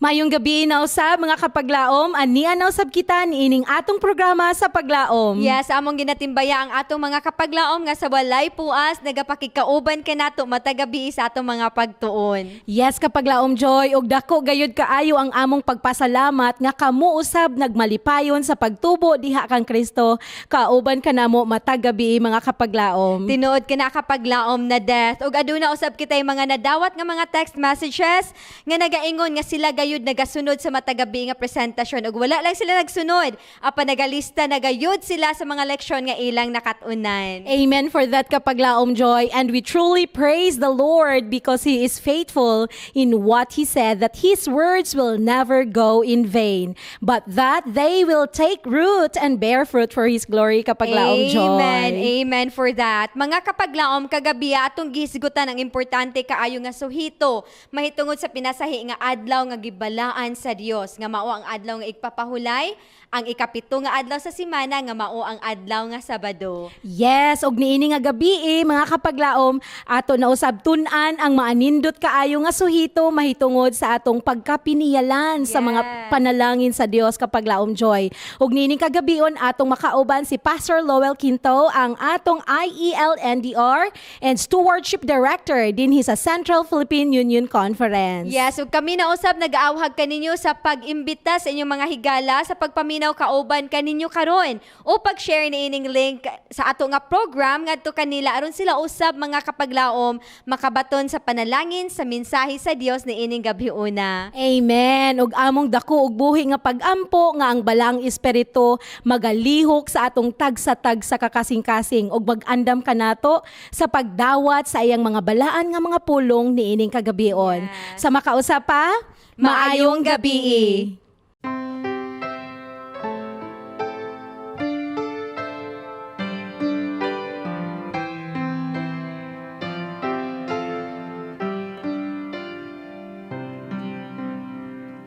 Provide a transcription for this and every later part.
Mayong gabi na usab mga kapaglaom, ania na usab kita niining atong programa sa paglaom. Yes, among ginatimbaya ang atong mga kapaglaom nga sa walay puas nagapakikauban ka nato matagabi sa atong mga pagtuon. Yes, kapaglaom Joy, ug dako gayud kaayo ang among pagpasalamat nga kamo usab nagmalipayon sa pagtubo diha kang Kristo. Kauban ka namo matagabi mga kapaglaom. Tinuod ka na kapaglaom na death ug aduna usab kitay mga nadawat nga mga text messages nga nagaingon nga sila gayud nagasunod sa matagabi nga presentasyon ug wala lang sila nagsunod apan nagalista nagayud sila sa mga leksyon nga ilang nakatunan. Amen for that kapaglaom Joy, and we truly praise the Lord because He is faithful in what He said, that His words will never go in vain, but that they will take root and bear fruit for His glory kapaglaom Joy. Amen, amen for that. Mga kapaglaom kagabi atong gisgutan ang importante kaayo nga suhito mahitungod sa pinasahi nga adlaw nga gibalaan sa Dios nga mao ang adlaw nga igpapahulay, ang ikapito nga adlaw sa semana nga mao ang adlaw nga Sabado. Yes, og niini nga gabi mga kapaglaom, ato na usab tun-an ang maanindot kaayo nga suhito mahitungod sa atong pagkapiniyalan sa mga panalangin sa Dios kapaglaom Joy. Og niini kagabion atong makauban si Pastor Lowell Quinto, ang atong IELNDR and Stewardship Director dinhi sa Central Philippine Union Conference. Yes, ug kami na usab nag-aawhag kaninyo sa pag-imbita sa inyong mga higala sa pagpaminaw kauban kaninyo karon o pag-share ni ining link sa ato nga program ngadto kanila aron sila usab mga kapaglaom makabaton sa panalangin sa mensahe sa Dios ni ining gabhiuna. Amen. Ug among dako ug buhi nga pag-ampo nga ang balang espiritu magalihok sa atong tagsa-tagsa kakasing-kasing ug mag-andam kanato sa pagdawat sa iyang mga balaan nga mga pulong ni ining kagabion. Yes. Sa makausap pa, maayong gabi.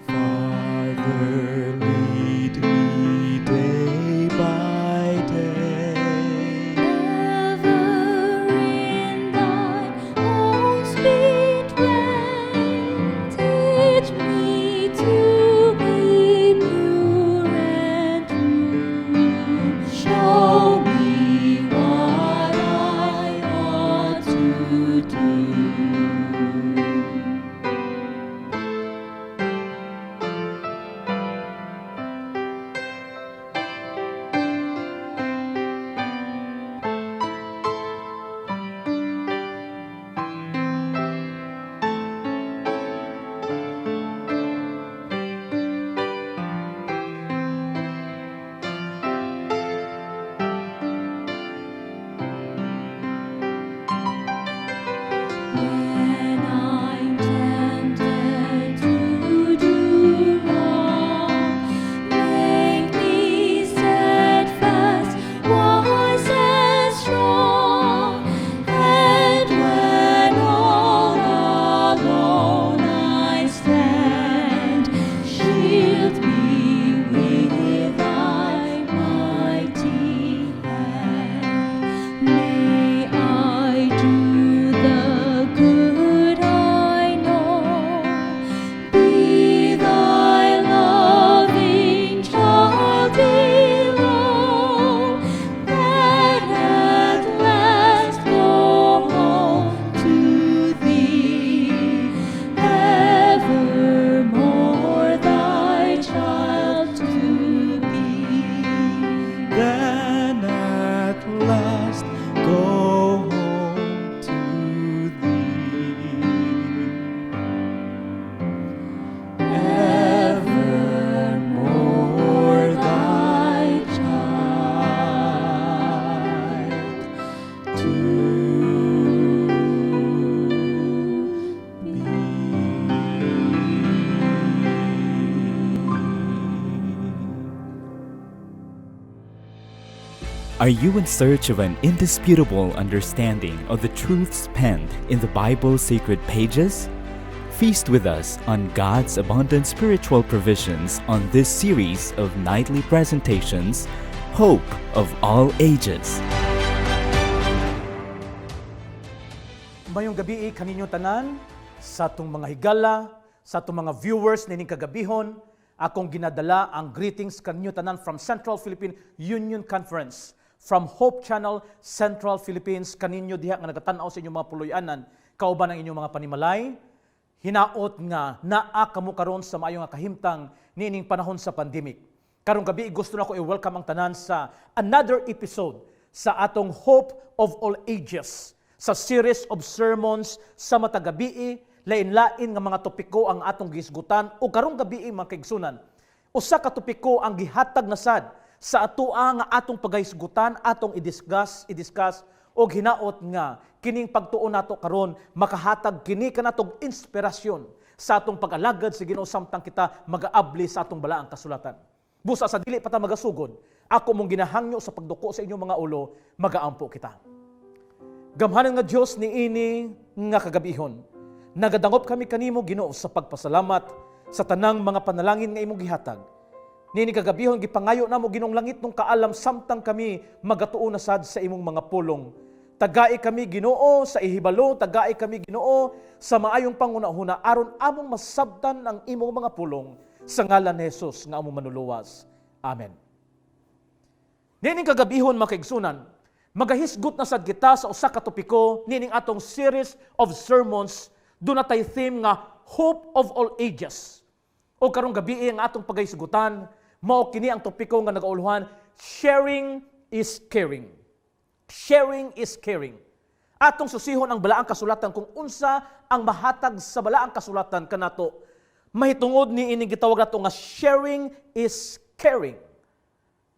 Father, lead me day by day. Ever in Thine own sweet way, teach me to be pure and true. Show me what I ought to do. When I'm tempted to do wrong, make me steadfast, wise and strong. And when all alone I stand, shield me with Thy mighty hand. May I do the good I know, be Thy loving child below, that at last go home to Thee, evermore Thy child to be. Then at last go home to Thee. Evermore Thy child to Are you in search of an indisputable understanding of the truths penned in the Bible's sacred pages? Feast with us on God's abundant spiritual provisions on this series of nightly presentations, Hope of All Ages. Mayong gabi kaninyo tanan sa atong mga higala sa atong mga viewers nining kagabihon. Akong ginadala ang greetings kanyo tanan from Central Philippine Union Conference, from Hope Channel Central Philippines, kaninyo diha nga nagatanaw sa inyong mga puloy-anan, kauban ang inyong mga panimalay. Hinaot nga naa kamo karon sa maayo nga kahimtang niining panahon sa pandemic. Karong gabi gusto na ko i-welcome ang tanan sa another episode sa atong Hope of All Ages, sa series of sermons sa matag gabi, lain-lain nga mga topiko ang atong gisgutan o karong gabi mga kaigsunan. Usa ka topiko ang gihatag na sad sa atoa nga atong pagahisgutan, atong i-discuss og hinaot nga kining pagtuon nato karon makahatag kini kanatong inspirasyon sa atong pag-alagad sa Ginoo samtang kita mag-aabli sa atong balaang kasulatan. Busa sa dili pa ta magasugod, ako mong ginahangyo sa pagduko sa inyong mga ulo, magaampo kita. Gamhanan nga Dios niini nga kagabihon. Nagadangop kami kanimo Ginoo sa pagpasalamat sa tanang mga panalangin nga imong gihatag. Nini kagabihon gipangayo namo Ginoong langit nung kaalam samtang kami magatuon na sad sa imong mga pulong. Tagai kami Ginoo sa ihibalo, tagai kami Ginoo sa maayong pangunahuna aron among masabtan ang imong mga pulong sa ngalan ni Jesus nga among manuluwas. Amen. Nini kagabihon mga kaigsunan, magahisgot na sad kita sa usa ka topiko nining atong series of sermons. Doon na tayo theme nga Hope of All Ages. O karong gabi ang atong pagaysugutan, mao kini ang topiko nga nagauluhan, sharing is caring. Sharing is caring. Atong susihon ang balaang kasulatan kung unsa ang mahatag sa balaang kasulatan kanato. Mahitungod ni ining gitawag nato nga sharing is caring.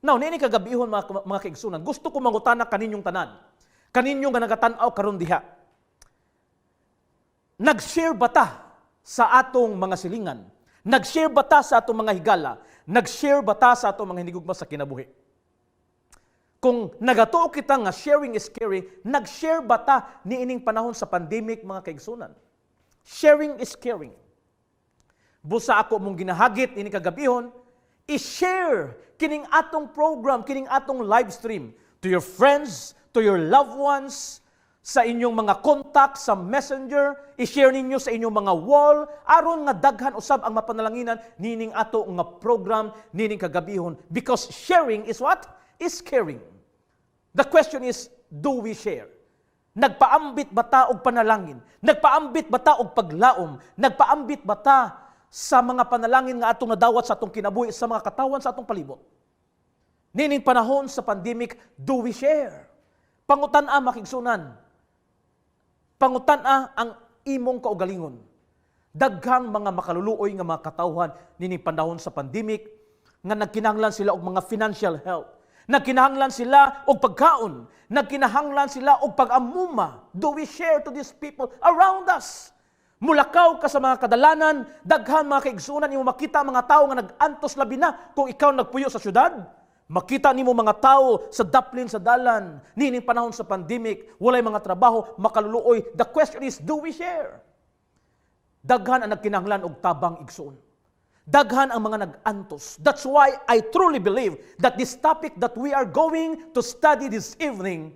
Now, nini kagabihon mga kaigsunan, gusto ko mangutana kaninyong tanan. Kaninyong nga nagatan-aw karon diha. Nag-share ba ta sa atong mga silingan? Nag-share ba ta sa atong mga higala? Nag-share ba ta sa atong mga hinigugma sa kinabuhi? Kung nagatuo kita nga sharing is caring, nag-share ba ta niining panahon sa pandemic mga kaigsunan? Sharing is caring. Busa ako mong ginahagit ini kagabihon, i-share kining atong program, kining atong live stream to your friends, to your loved ones, sa inyong mga contact sa messenger, i-share ninyo sa inyong mga wall, aron nga daghan usab ang mapanalanginan nining ato nga program, nining kagabihon. Because sharing is what? Is caring. The question is, do we share? Nagpaambit ba ta og panalangin? Nagpaambit ba ta og paglaom? Nagpaambit ba ta sa mga panalangin nga atong nadawat sa atong kinabuhi, sa mga katawan sa atong palibot? Nining panahon sa pandemic, do we share? Pangutan-a makigsunan. Pangutan-a ang imong kaugalingon. Daghang mga makaluluoy nga mga katawhan nining panahon sa pandemic nga nagkinahanglan sila og mga financial help. Nagkinahanglan sila og pagkaon. Nagkinahanglan sila og pag-amuma. Do we share to these people around us? Mulakaw ka sa mga kadalanan, daghang mga kaigsunan imo makita mga tao nga nag-antos labi na kung ikaw nagpuyo sa syudad. Makita nimo mga tao sa daplin sa dalan, nining panahon sa pandemic, walay mga trabaho, makaluluoy. The question is, do we share? Daghan ang nagkinahanglan og tabang igsoon. Daghan ang mga nag-antos. That's why I truly believe that this topic that we are going to study this evening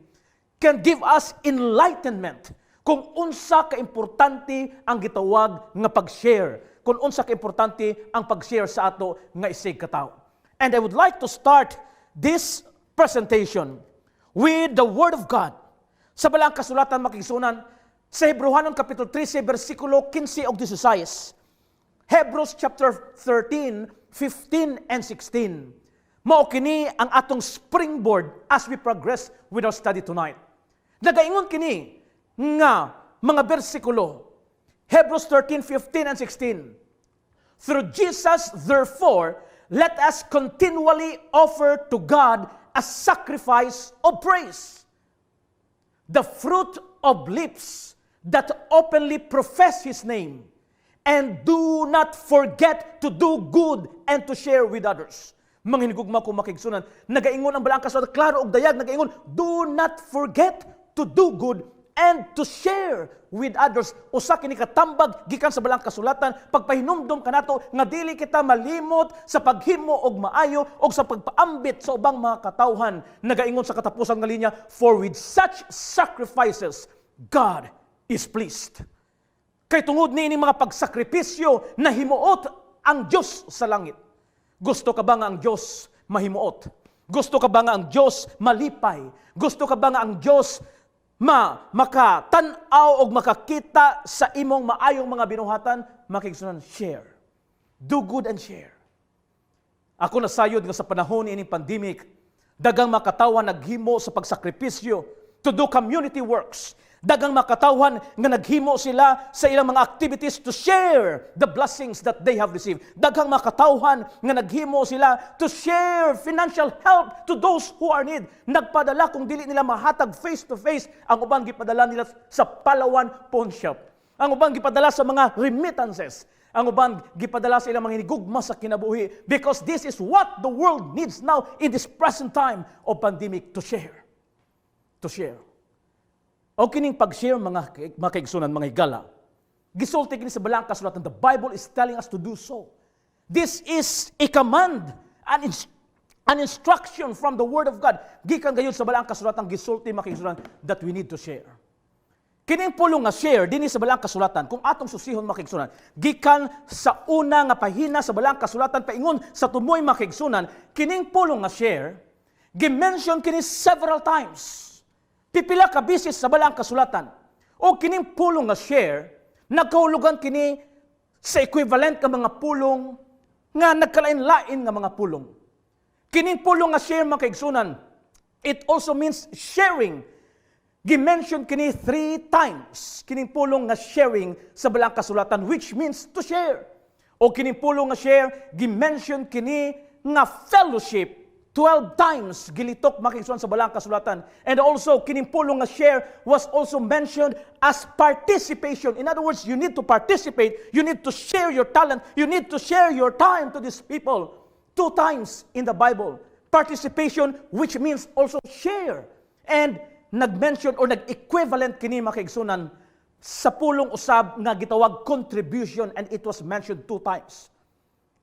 can give us enlightenment kung unsa ka-importante ang gitawag nga pag-share, kung unsa ka-importante ang pag-share sa ato nga isig katawo. And I would like to start this presentation with the Word of God. Sa balaang kasulatan makigsunan, sa Hebrehanon Kapitulo 3, sa versikulo 15 o 16. Hebrews chapter 13, 15 and 16. Mao kini ang atong springboard as we progress with our study tonight. Nagaingon kini nga mga bersikulo. Hebrews 13, 15 and 16. Through Jesus, therefore, let us continually offer to God a sacrifice of praise, the fruit of lips that openly profess His name, and do not forget to do good and to share with others. Mga hinigugma ko makigsunan, nagaingon ang balaang kasulatan, klaro og dayag, nagaingon, do not forget to do good and to share with others. Usa kini katambag gikan sa balaang kasulatan, pagpahinumdom kanato nga dili kita malimot sa paghimo og maayo og sa pagpaambit sa ubang mga katawhan. Nagaingon sa katapusan nga linya, for with such sacrifices God is pleased. Kay tungod ni ining mga pagsakripisyo na himuot ang Diyos sa langit. Gusto ka ba nga ang Diyos mahimuot? Gusto ka ba nga ang Diyos malipay? Gusto ka ba nga ang Diyos makatanaw o makakita sa imong maayong mga binuhatan? Makigsunan, share. Do good and share. Ako nasayod nga sa panahon ni ining pandemic, dagang makatawan naghimo sa pagsakripisyo to do community works. Dagang makatawan nga naghimo sila sa ilang mga activities to share the blessings that they have received. Dagang makatawan nga naghimo sila to share financial help to those who are in need. Nagpadala kung dili nila mahatag face to face, ang ubang gipadala nila sa Palawan pawn shop. Ang ubang gipadala sa mga remittances. Ang ubang gipadala sa ilang mga hinigugma sa kinabuhi, because this is what the world needs now in this present time of pandemic, to share. To share. O kining pag-share mga kaigsunan, mga higala, gisulti kini sa balang kasulatan, the Bible is telling us to do so. This is a command, an instruction from the Word of God. Gikan gayon sa balang kasulatan, gisulti mga kaigsunan, that we need to share. Kining pulong nga share, din sa balang kasulatan, kung atong susihon mga kaigsunan, gikan sa una nga pahina sa balang kasulatan, paingon sa tumoy mga kaigsunan, kining pulong nga share, gimension kini several times. Pipila ka bisis sa balang kasulatan. O kining pulong nga share, nagkahulugan kini sa equivalent nga mga pulong nga nagkalain-lain nga mga pulong. Kining pulong nga share mga kaigsunan, it also means sharing. Gimension kini 3 times. Kining pulong nga sharing sa balang kasulatan, which means to share. O kining pulong nga share, gimension kini nga fellowship. 12 times gilitok makigsuan sa balang kasulatan. And also, kining pulong nga share was also mentioned as participation. In other words, you need to participate. You need to share your talent. You need to share your time to these people. 2 times in the Bible. Participation, which means also share. And nag-mention or nag-equivalent kini makigsunan sa pulong usab nga gitawag contribution, and it was mentioned 2 times.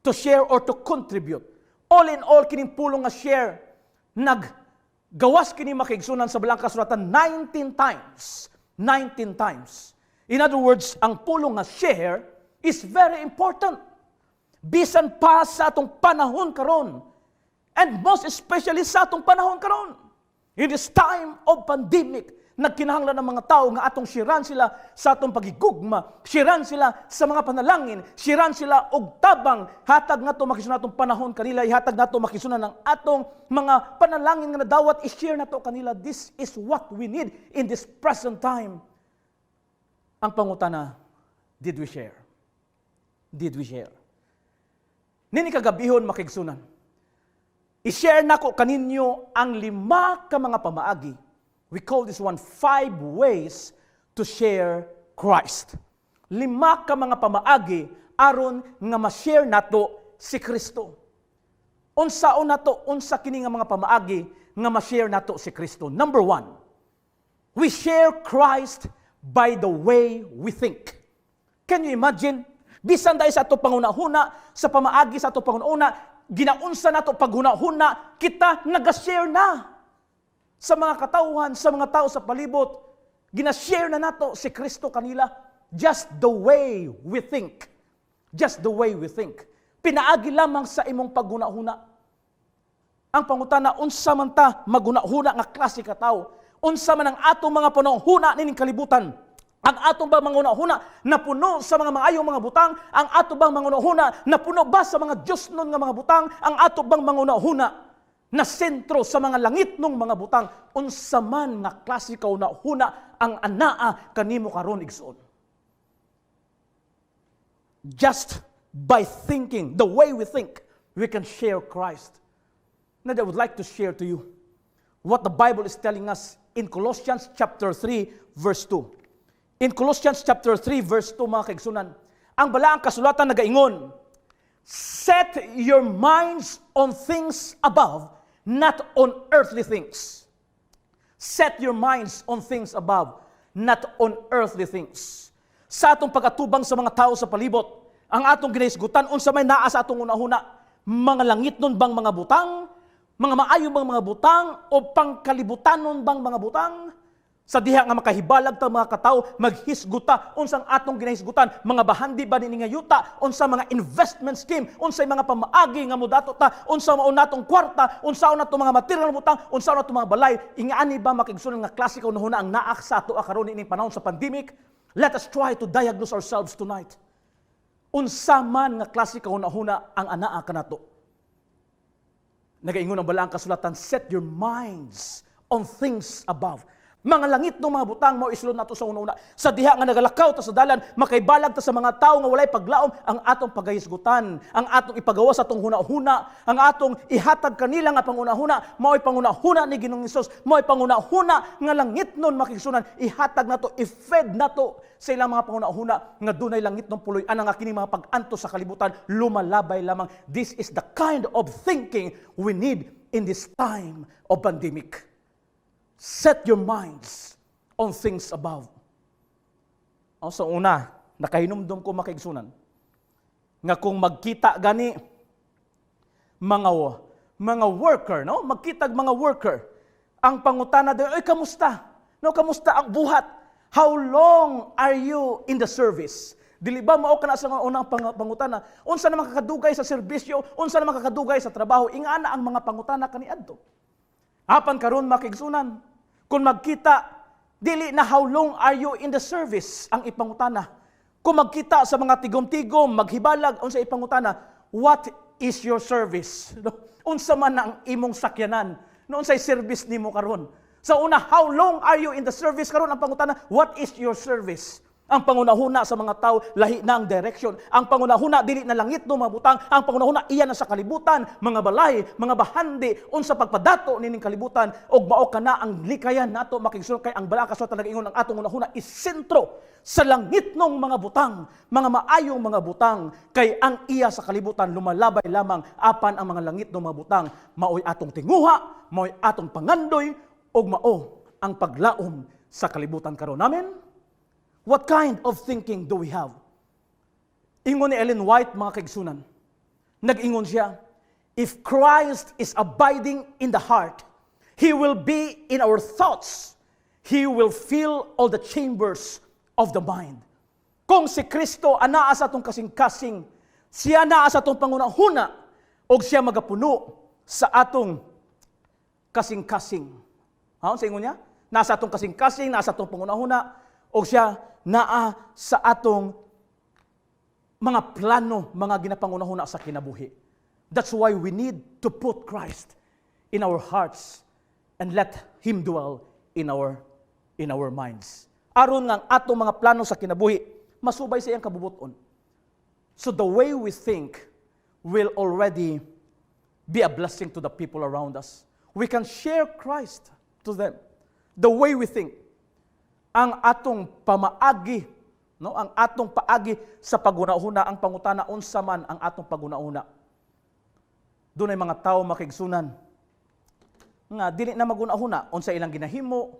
To share or to contribute. All in all, kining pulong nga share, naggawas kini makigsunan sa balang kasulatan 19 times. 19 times. In other words, ang pulong nga share is very important. Bisan pa sa atong panahon karon. And most especially sa atong panahon karon. In this time of pandemic, nagkinahanglan ng mga tao nga atong shiran sila sa atong pagigugma, shiran sila sa mga panalangin, shiran sila og tabang, hatag nato makisunan atong panahon kanila, ihatag nato makisunan ng atong mga panalangin nga nadawat, i-share nato kanila. This is what we need in this present time. Ang pangutana, did we share? Did we share? Nini kagabihon makigsunan, i-share nako kaninyo ang 5 ka mga pamaagi. We call this one 5 ways to share Christ. 5 ka mga pamaagi aron nga ma-share nato si Kristo. Unsaon nato, unsa kini nga mga pamaagi nga ma-share nato si Kristo. Number 1, we share Christ by the way we think. Can you imagine? Bisan dahil sa ato panguna-huna, sa pamaagi sa ato panguna-una, ginaunsa nato paghuna-huna, kita nag-share na. Sa mga katauhan, sa mga tao sa palibot, ginashare na nato si Kristo kanila, just the way we think. Just the way we think. Pinaagi lamang sa imong paghuna-huna. Ang pangutana, unsa man ta maghuna-huna nga klase ka tao? Unsa man ang atong mga panahuna nining kalibutan? Ang atong bang mangunahuna na puno sa mga maayong mga butang? Ang atong bang mangunahuna na puno ba sa mga Diyos nun nga mga butang? Ang atong bang mangunahuna na sentro sa mga langit nung mga butang? Unsa man nga klase kauna-huna ang anaa kanimo karon igsoon. Just by thinking, the way we think, we can share Christ. Now I would like to share to you what the Bible is telling us in Colossians chapter 3 verse 2. In Colossians chapter 3 verse 2 mga kaigsunan, ang balaang kasulatan nagaingon, set your minds on things above, not on earthly things. Set your minds on things above, not on earthly things. Sa atong pagkatubang sa mga tao sa palibot, ang atong ginaisgutan, unsa may naa sa atong unahuna, mga langit nun bang mga butang, mga maayo bang mga butang, o pangkalibutan nun bang mga butang? Sa diha nga makahibalag ta mga katao, maghisguta, unsang atong ginahisgutan, mga bahandi ba ni nga yuta, unsa mga investment scheme, unsay mga pamaagi nga mudato ta, unsa mao natong kwarta, unsa na natong mga material butang, unsa na natong mga balay, ingaani ba makigsunan nga klase kaw nahuna ang naak sa ato karon ining panahon sa pandemic? Let us try to diagnose ourselves tonight. Unsa man nga klase kaw nahuna ang anaa kanato? Nagaingon ang balaang kasulatan, set your minds on things above. Mga langit ng mga butang mao isulod nato sa una-una. Sa diha nga nagalakaw ta sa dalan, makaibalag ta sa mga tawo nga walay paglaom, ang atong pagahisgutan, ang atong ipagawa sa atong huna-huna, ang atong ihatag kanila nga panguna-huna, mao'y panguna-huna ni Ginoong Hesus, mao'y panguna-huna nga langit nun makigsunan, ihatag nato, i-fed nato sa ilang mga panguna-huna nga dunay langit ng puloy, ana nga kini mga pag-anto sa kalibutan, lumalabay lamang. This is the kind of thinking we need in this time of pandemic. Set your minds on things above. O, sa una, nakahinumdum ko makaigsunan nga kung magkita gani mga worker, no? Magkita mga worker, ang pangutana daw, ay kamusta? No, kamusta ang buhat? How long are you in the service? Dili ba mao kana sa unang pangutana? Unsa naman kakadugay sa serbisyo? Unsa naman kakadugay sa trabaho? Ingana ang mga pangutana kaniadto. Apan karon makigsunan, kung magkita, dili na how long are you in the service ang ipangutana. Kung magkita sa mga tigom-tigom, maghibalag, unsa ipangutana, what is your service? Unsa man ang imong sakyanan? Unsay service nimo karon? Sa una, how long are you in the service karon ang pangutana, what is your service? Ang pangunahuna sa mga tao, lahi na ang direction. Ang pangunahuna, dili na langit no mabutang. Ang pangunahuna, iyan na sa kalibutan, mga balay, mga bahandi, unsa pagpadato nining kalibutan, og mao kana ang likayan nato makigsunod kay ang bala kasulatan nag-ingon ang atong unahuna is sentro sa langit nung mga butang, mga maayong mga butang, kay ang iya sa kalibutan lumalabay lamang apan ang mga langit nung mga butang, maoy atong tinguha, maoy atong pangandoy, og mao ang paglaom sa kalibutan karon. Amen? What kind of thinking do we have? Ingon ni Ellen White, mga kaigsunan. Nag-ingon siya, if Christ is abiding in the heart, He will be in our thoughts. He will fill all the chambers of the mind. Kung si Kristo anaa sa atong kasing-kasing, siya naa sa atong pangunahuna, o siya magapuno sa atong kasing-kasing. Sa ingon niya? Nasa atong kasing-kasing, nasa atong pangunahuna, o siya naa sa atong mga plano, mga ginapangunahuna sa kinabuhi. That's why we need to put Christ in our hearts and let Him dwell in our minds. Aron nga ang atong mga plano sa kinabuhi, masubay sa iyang kabubuton. So the way we think will already be a blessing to the people around us. We can share Christ to them. The way we think. Ang atong pamaagi, no, ang atong paagi sa paguna-una, ang pangutana unsa man ang atong paguna-una. Doon ay mga tao makigsunan nga dili na maguna-una unsa ilang ginahimo,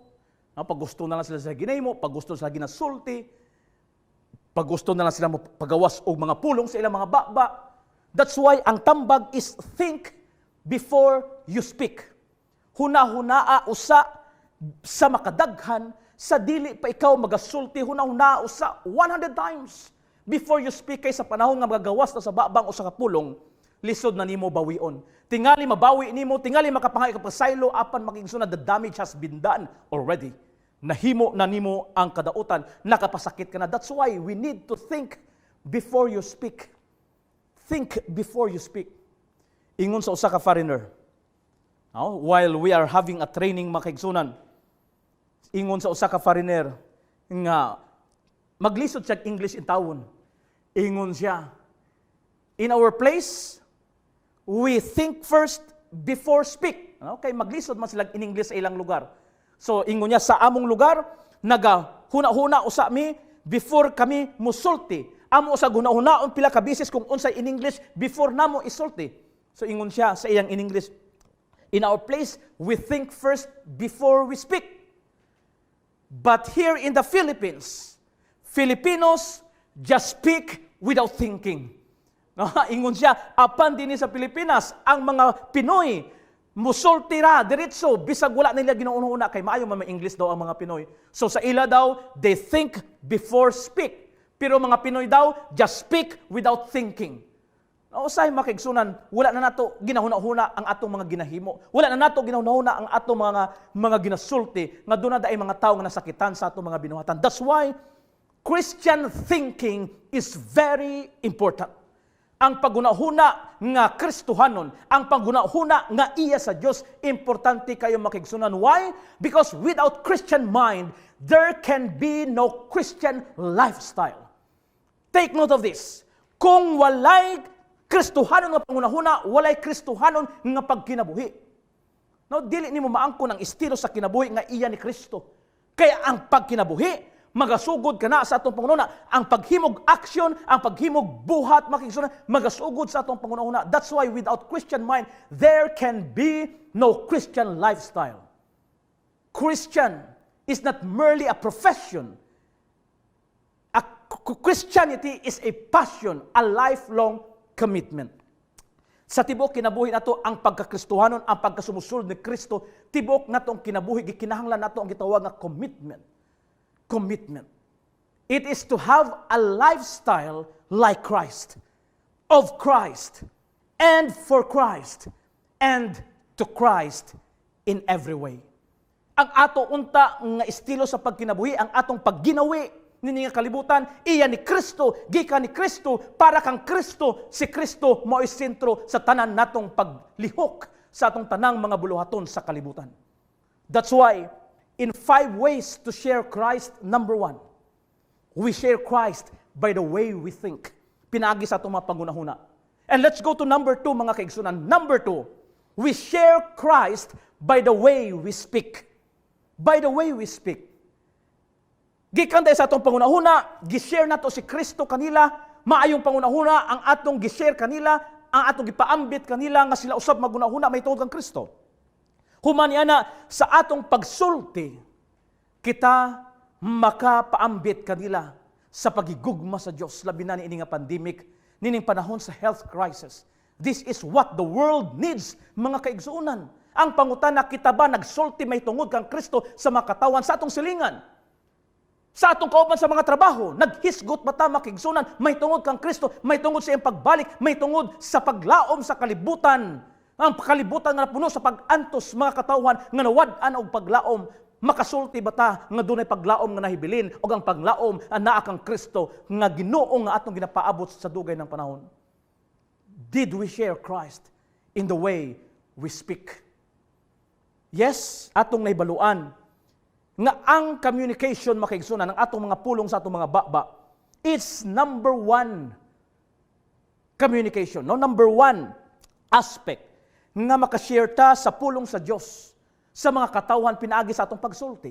no, pag gusto na lang sila sa ginahimo, pag gusto sila ginasulti, pag gusto na lang sila pagawas og mga pulong sa ilang mga baba. That's why ang tambag is think before you speak. Huna-hunaa usa sa makadaghan, sa dili pa ikaw magasulti, huna-huna usa 100 times before you speak, kay sa panahon nga magagawas na sa babang o sa kapulong, lisod na nimo bawion. Tingali mabawi nimo, tingali makapangay ka pasaylo, apan makigsunod, the damage has been done already. Nahimo na nimo ang kadautan, nakapasakit ka na. That's why we need to think before you speak. Think before you speak. Ingon sa usa ka foreigner, while we are having a training makigsunan, ingon sa usa ka foreigner nga maglisod siya English in tawon. Ingon siya, in our place, we think first before speak. Okay, maglisod man sila in English sa ilang lugar. So ingon niya, sa among lugar, naga-huna-huna usa mi before kami musulti. Amo sa guna-hunaon pila ka bisis kung unsay in English before namo isulti. So ingon siya sa iyang in English, in our place, we think first before we speak. But here in the Philippines, Filipinos just speak without thinking. Ingon siya, apan din sa Pilipinas, ang mga Pinoy, Musulti ra, diretso, bisag wala nila ginauna kay maayo man may English daw ang mga Pinoy. So sa ila daw, they think before speak. Pero mga Pinoy daw, just speak without thinking. Usay makigsunan, wala na nato ginahuna-huna ang atong mga ginahimo. Wala na nato ginahuna ang atong mga ginasulti nga doon na daay mga tao nga nasakitan sa atong mga binuhatan. That's why Christian thinking is very important. Ang pagunahuna nga Kristohanon, ang pagunahuna nga iya sa Dios, importante kayo makigsunan. Why? Because without Christian mind, there can be no Christian lifestyle. Take note of this. Kung walay Kristohanon nga pangunahuna, walay Kristohanon nga pagkinabuhi. No, dili nimo maangkon ang estilo sa kinabuhi nga iya ni Kristo. Kaya ang pagkinabuhi, magasugod ka na sa atong pangunahuna. Ang paghimog action, ang paghimog buhat, makikisuna, magasugod sa atong pangunahuna. That's why without Christian mind, there can be no Christian lifestyle. Christian is not merely a profession. Christianity is a passion, a lifelong commitment. Sa tibok kinabuhi nato ang pagkakristohanon, ang pagkasumusulod ni Kristo, tibok nato ang kinabuhi, gikinahanglan nato ang gitawag nga commitment. Commitment. It is to have a lifestyle like Christ, of Christ, and for Christ, and to Christ in every way. Ang ato unta nga estilo sa pagkinabuhi, ang atong pagginawi nini nga kalibutan, iya ni Kristo, gikan ni Kristo, para kang Kristo, si Kristo mao sentro sa tanan natong paglihok sa atong tanang mga buluhaton sa kalibutan. That's why in 5 ways to share Christ, number 1, we share Christ by the way we think. Pinaagi sa itong mga pangunahuna. And let's go to number 2, mga kaigsunan. Number 2, we share Christ by the way we speak. By the way we speak. Gikan tayo sa itong pangunahuna, gishare na to si Kristo kanila, maayong pangunahuna, ang atong gishare kanila, ang atong gipaambit kanila, nga sila usab magunahuna, may tungod kang Kristo. Humaniana sa atong pagsulti, kita makapaambit kanila sa pagigugma sa Dios labi na niini nga pandemic, nining panahon sa health crisis. This is what the world needs, mga kaigsuunan. Ang pangutana, kita ba nagsulti may tungod kang Kristo sa mga katawan sa atong silingan? Sa atong kauban sa mga trabaho, naghisgot ba ta makigsunan, may tungod kang Kristo, may tungod sa iyang pagbalik, may tungod sa paglaom sa kalibutan. Ang kalibutan nga napuno sa pag-antos mga katawhan nga nawad-an og paglaom, makasulti ba ta nga dunay paglaom nga nahibilin o ang paglaom anaa kang Kristo nga Ginoo nga atong ginapaabot sa dugay ng panahon? Did we share Christ in the way we speak? Yes, atong naibaluan nga ang communication makaigsunan ng atong mga pulong sa atong mga baba, it's number 1 communication, no? Number 1 aspect nga makashare ta sa pulong sa Dios sa mga katawhan pinaagi sa atong pagsulti.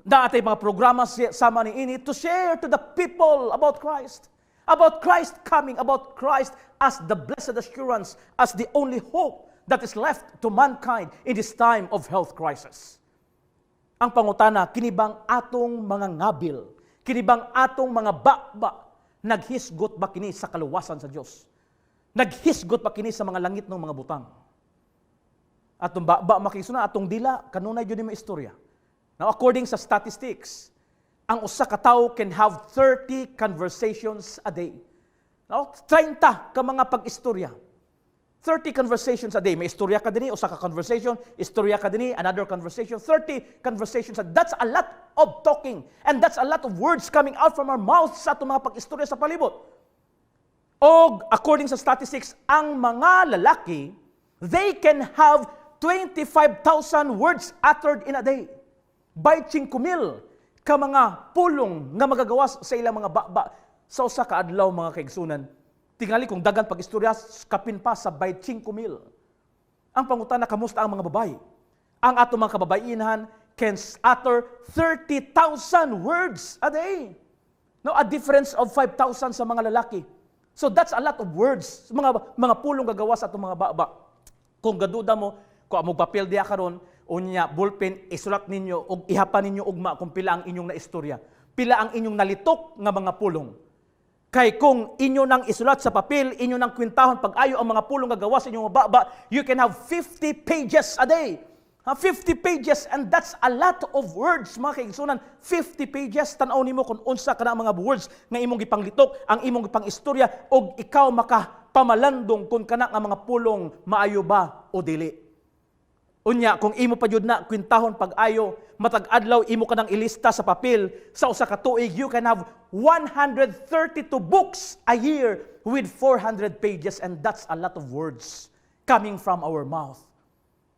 Daatay mga programa sama ni ini to share to the people about Christ coming, about Christ as the blessed assurance, as the only hope that is left to mankind in this time of health crisis. Ang pangutana, kinibang atong mga ngabil, kinibang atong mga baba, naghisgot ba kini sa kaluwasan sa Dios? Naghisgot pa kini sa mga langit ng mga butang. Atong ba makisuna, atong dila, kanunay yun yung istorya. Now, according sa statistics, ang usa ka tawo can have 30 conversations a day. Now, 30 ka mga pag-istorya. 30 conversations a day. May istorya ka din, usa ka conversation, istorya ka din, another conversation, 30 conversations. That's a lot of talking. And that's a lot of words coming out from our mouths sa atong mga pag-istorya sa palibot. O according sa statistics, ang mga lalaki, they can have 25,000 words uttered in a day. By 5,000 ka mga pulong nga magagawas sa ilang mga baba sa usa ka adlaw, mga kaigsunan. Tingali kung dagan pag-istorya, kapin pa sa by 5,000. Ang pangutana, kamusta ang mga babae? Ang ato mga kababaihan can utter 30,000 words a day. No, a difference of 5,000 sa mga lalaki. So that's a lot of words, mga pulong gagawa sa atong mga baba. Kung gaduda mo, kung mo papel diya karon, unya ballpen, isulat ninyo o ihapan ninyo ugma kung pila ang inyong naistorya. Pila ang inyong nalitok nga mga pulong. Kay kung inyo nang isulat sa papel, inyo nang kwintahon pag-ayo ang mga pulong gagawa sa inyong baba, you can have 50 pages a day. 50 pages, and that's a lot of words, mga kaigsunan. 50 pages, tanaw nimo kung unsa ka na mga words nga imong gipanglitok, ang imong gipangistorya, og ikaw makapamalandong kung kana nga mga pulong maayo ba o dili. Unya, kung imo pa jud na kwintahon pag-ayo, matag adlaw imo ka nang ilista sa papel, sa usa ka tuig, you can have 132 books a year with 400 pages, and that's a lot of words coming from our mouth.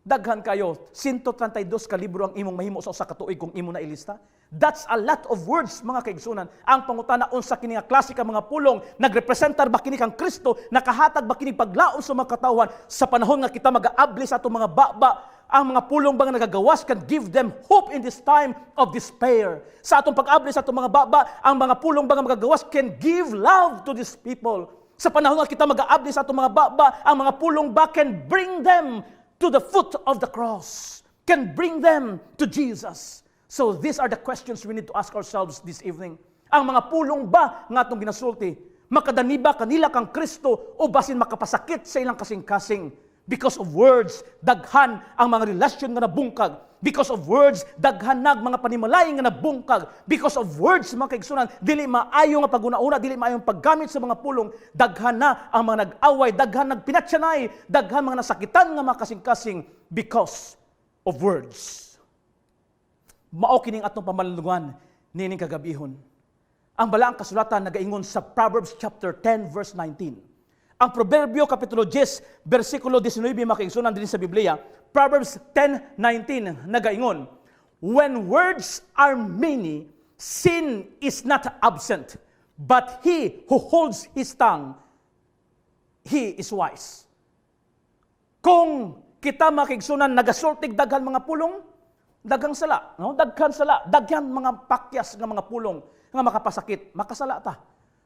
Daghan kayo, 132 ka libro ang imong mahimo sa usa ka tuig kung imo na ilista. That's a lot of words, mga kaigsunan. Ang pangutana unsa kini nga klase ka mga pulong, nagrepresentar ba kini kang Kristo, nakahatag ba kini paglaom sa mga katawhan sa panahon nga kita mag-aabli sa atong mga baba. Ang mga pulong ba nga nagagawas can give them hope in this time of despair. Sa atong pag-abli sa atong mga baba, ang mga pulong ba nga magagawas can give love to these people. Sa panahon nga kita mag-aabli sa atong mga baba, ang mga pulong ba can bring them to the foot of the cross, can bring them to Jesus. So these are the questions we need to ask ourselves this evening. Ang mga pulong ba nga atong ginasulti, makadani ba kanila kang Kristo o basin makapasakit sa ilang kasing-kasing? Because of words, daghan ang mga relasyon nga nabungkag. Because of words, daghan nag mga panimalay nga nabungkag. Because of words, mga kaigsunan, dili maayo nga paguna-una, dili maayo paggamit sa mga pulong, daghan na ang mga nag-away, daghan nagpinatsyanay, daghan mga nasakitan nga mga kasing-kasing because of words. Mao kining atong pamalandungan nining kagabihon. Ang balaang kasulatan nagaingon sa Proverbs chapter 10 verse 19. Ang Proverbio kapitulo 10 bersikulo 19 makaigsunan din sa Biblia, Proverbs 10:19 nagaingon, when words are many, sin is not absent, but he who holds his tongue, he is wise. Kung kita makaigsunan nagasultig daghan mga pulong, daghang sala, no? Daghan sala, daghan mga pakyas nga mga pulong nga makapasakit, makasala ta.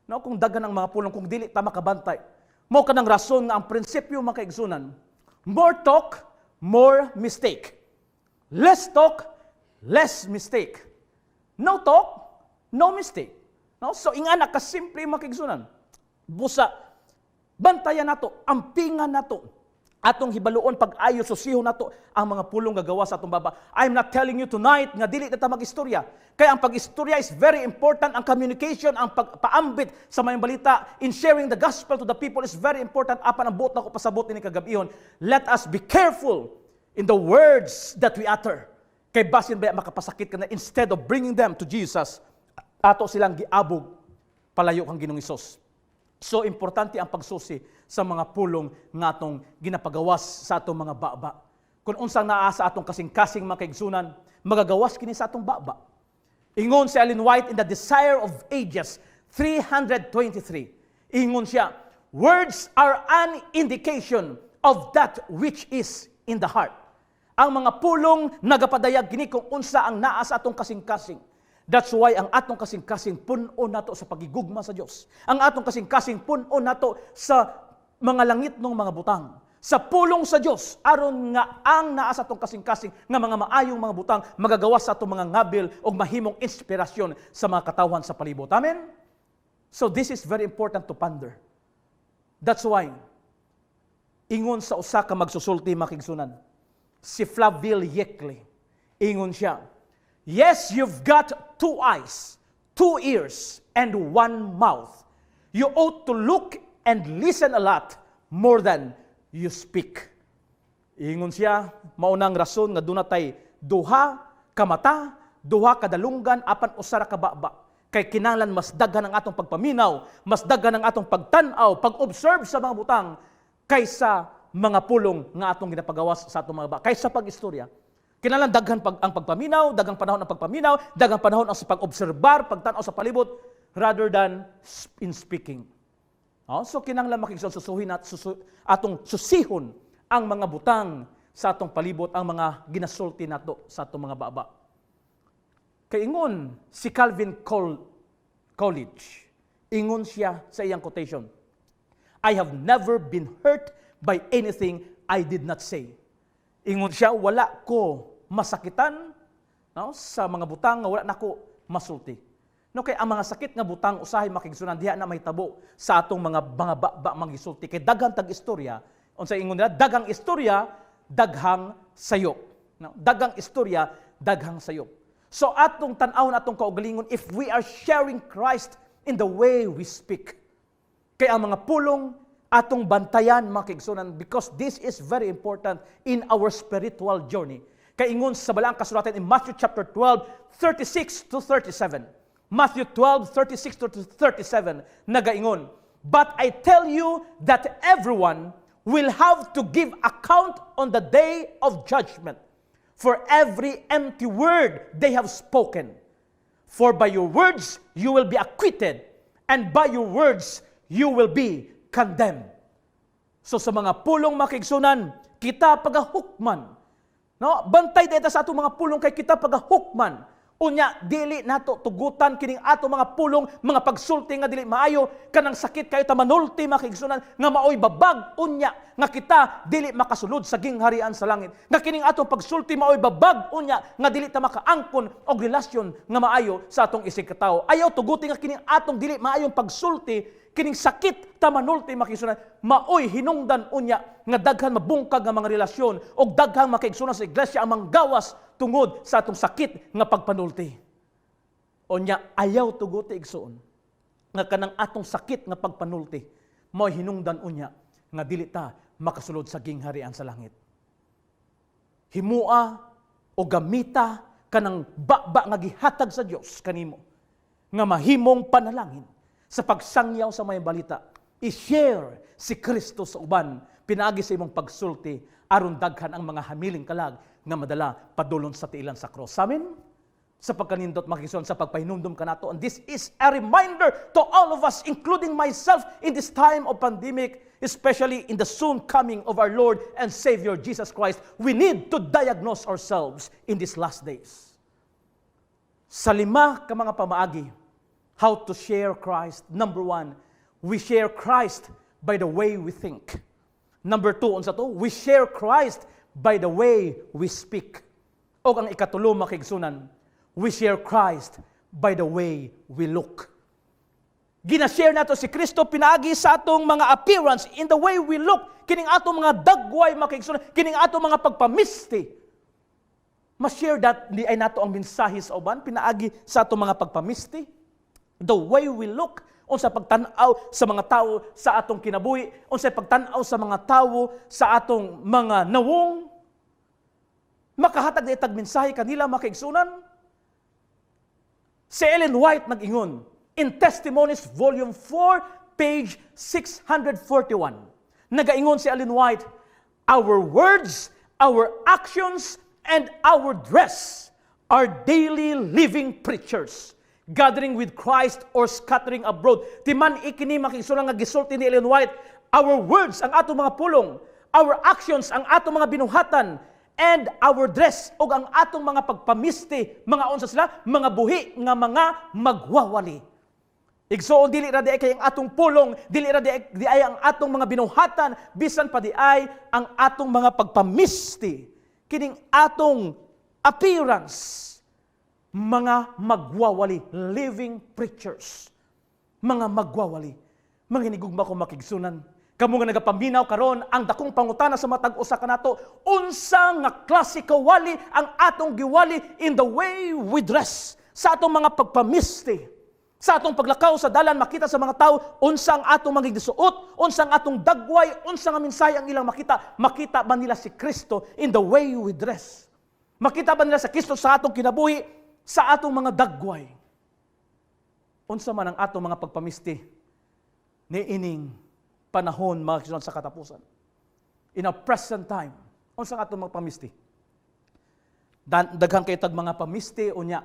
No, kung daghan ang mga pulong, kung dili ta makabantay. Mo kanang rason nga ang prinsipyo mga kaigsunan, more talk, more mistake. Less talk, less mistake. No talk, no mistake. No? So ingana ka simple mga kaigsunan. Busa, bantayan nato, ampingan nato, atong hibaluon pag-ayo susihon nato ang mga pulong gagawa sa atong baba. I'm not telling you tonight nga dili na ta mag-istorya. Kaya ang pag-istorya is very important. Ang communication, ang pagpaambit sa mayong balita, in sharing the gospel to the people is very important. Apan ang buot na ko pasabot ni kagabihon. Let us be careful in the words that we utter. Kay basin ba makapasakit ka na, instead of bringing them to Jesus, ato silang giabog palayo kang Ginoong Hesus. So, importante ang pagsusi sa mga pulong nga atong ginapagawas sa atong mga baba. Kung unsang naa sa atong kasing-kasing mga kaigsunan, magagawas kini sa atong baba. Ingon si Ellen White in The Desire of Ages 323. Ingon siya, words are an indication of that which is in the heart. Ang mga pulong nagapadayag kini kung unsa ang naa sa atong kasing-kasing. That's why ang atong kasing-kasing puno nato sa pagigugma sa Dios. Ang atong kasing-kasing puno nato sa mga langit ng mga butang. Sa pulong sa Dios aron nga ang naa sa atong kasing-kasing nga mga maayong mga butang magagawa sa atong mga ngabil og mahimong inspirasyon sa mga katawhan sa palibot. Amen? So this is very important to ponder. That's why ingon sa usa ka magsusulti makigsunan, si Flaville Yekle, ingon siya, yes, you've got 2 eyes, 2 ears, and 1 mouth. You ought to look and listen a lot more than you speak. Ingon siya, maunang rason nga dunatay duha ka mata, duha ka dalunggan, apan usara ka baba. Kay kinahanglan mas daghan ang atong pagpaminaw, mas daghan ang atong pagtan-aw, pag-observe sa mga butang, kaysa mga pulong nga atong ginapagawas sa atong mga baba, kaysa pag-istorya. Kinahanglan daghan ang pagpaminaw, daghang panahon ang pagpaminaw, daghang panahon ang pag-obserbar, pagtan-aw sa palibot, rather than in speaking. So kinahanglan makigsuon susuhin at atong susihon ang mga butang sa atong palibot, ang mga ginasulti nato sa atong mga baba. Kay ingon si Calvin Coolidge, ingon siya sa iyang quotation, I have never been hurt by anything I did not say. Ingon siya, wala ko masakitan, no, sa mga butang nga wala nako masulti. No kay ang mga sakit nga butang usahay makigsunan diha na mahitabo sa atong mga baba magisulti kay daghang tag istorya unsay ingon nila daghang istorya daghang sayop. No? Daghang istorya daghang sayop. So atong tan-awon atong kaugalingon if we are sharing Christ in the way we speak. Kay ang mga pulong atong bantayan makigsunan because this is very important in our spiritual journey. Kay ingon sa balaang kasulatan in Matthew chapter 12 36 to 37. Matthew 12, 36 to 37, nagaingon, "But I tell you that everyone will have to give account on the day of judgment for every empty word they have spoken. For by your words you will be acquitted, and by your words you will be condemned." So sa mga pulong makigsunan, kita pagahukman. No, bantay dito sa ato mga pulong kay kita pagahukman. Unya dili nato tugutan kining ato mga pulong mga pagsulti nga dili maayo kanang sakit kayo ta manulti makigsunan nga maoy babag unya nga kita dili makasulod sa gingharian sa langit nga kining ato pagsulti maoy babag unya nga dili ta makaangkon og relasyon nga maayo sa atong isig katawo. Ayaw tuguti nga kining atong dili maayong pagsulti kining sakit ta manulti makigsunan maoy hinungdan unya nga daghan mabungkag nga mga relasyon o daghang makigsunan sa iglesia ang manggawas tungod sa atong sakit nga pagpanulti. Unya ayaw tuguti igsuon nga kanang atong sakit nga pagpanulti maoy hinungdan unya nga dili ta makasulod sa gingharian sa langit. Himua o gamita kanang baba nga gihatag sa Dios kanimo nga mahimong panalangin sa pagsangyaw sa may balita. I-share si Kristo sa uban pinaagi sa imong pagsulti aron daghan ang mga hamiling kalag nga madala padulon sa tiilan sa cross. Sa amin, sa pagkanindot makigsunan sa pagpahinumdum kanato. And this is a reminder to all of us, including myself, in this time of pandemic, especially in the soon coming of our Lord and Savior Jesus Christ. We need to diagnose ourselves in these last days. Sa 5 ka mga pamaagi, how to share Christ. Number 1, we share Christ by the way we think. Number 2, unsa to? We share Christ by the way we speak. O ang ikatulo makigsunan, we share Christ by the way we look. Gina-share nato si Kristo pinaagi sa atong mga appearance in the way we look. Kining atong mga dagway makigsunan, kining atong mga pagpamisti. Ma-share that di ay nato ang mensahe sa uban pinaagi sa atong mga pagpamisti. The way we look, unsa pagtan-aw sa mga tao sa atong kinabuhi, unsa pagtan-aw sa mga tao sa atong mga nawong, makahatag na itag mensahe kanila makaigsunan. Si Ellen White nag-ingon, in Testimonies Volume 4, page 641, nagaingon si Ellen White, "Our words, our actions, and our dress are daily living preachers, gathering with Christ or scattering abroad." Timan ikini makigsunan nga gisulti ni Ellen White, our words, ang atong mga pulong, our actions, ang atong mga binuhatan, and our dress, o ang atong mga pagpamisti, mga unsa sila, mga buhi, nga mga magwawali. Igsoon, dili ra di ay kay ang atong pulong, dili ra di ay ang atong mga binuhatan, bisan pa di ay ang atong mga pagpamisti, kining atong appearance, mga magwawali, living preachers, mga magwawali. Mga hinigugma ko makigsunan, kamo nga nagapaminaw karon ang dakong pangutana sa matag usa kanato, unsa nga klase kawali ang atong giwali in the way we dress, sa atong mga pagpamisti, sa atong paglakaw sa dalan makita sa mga tao, unsa ang atong magigsuot, unsa ang atong dagway, unsa nga mensahe ang ilang makita ba nila si Kristo in the way we dress, makita ba nila sa Kristo sa atong kinabuhi, sa atong mga dagway, unsa man ang atong mga pagpamisti ni ining panahon mga kaibigan sa katapusan. In a present time, unsa ang atong mga pamisti? Daghan kay tag mga pamisti unya,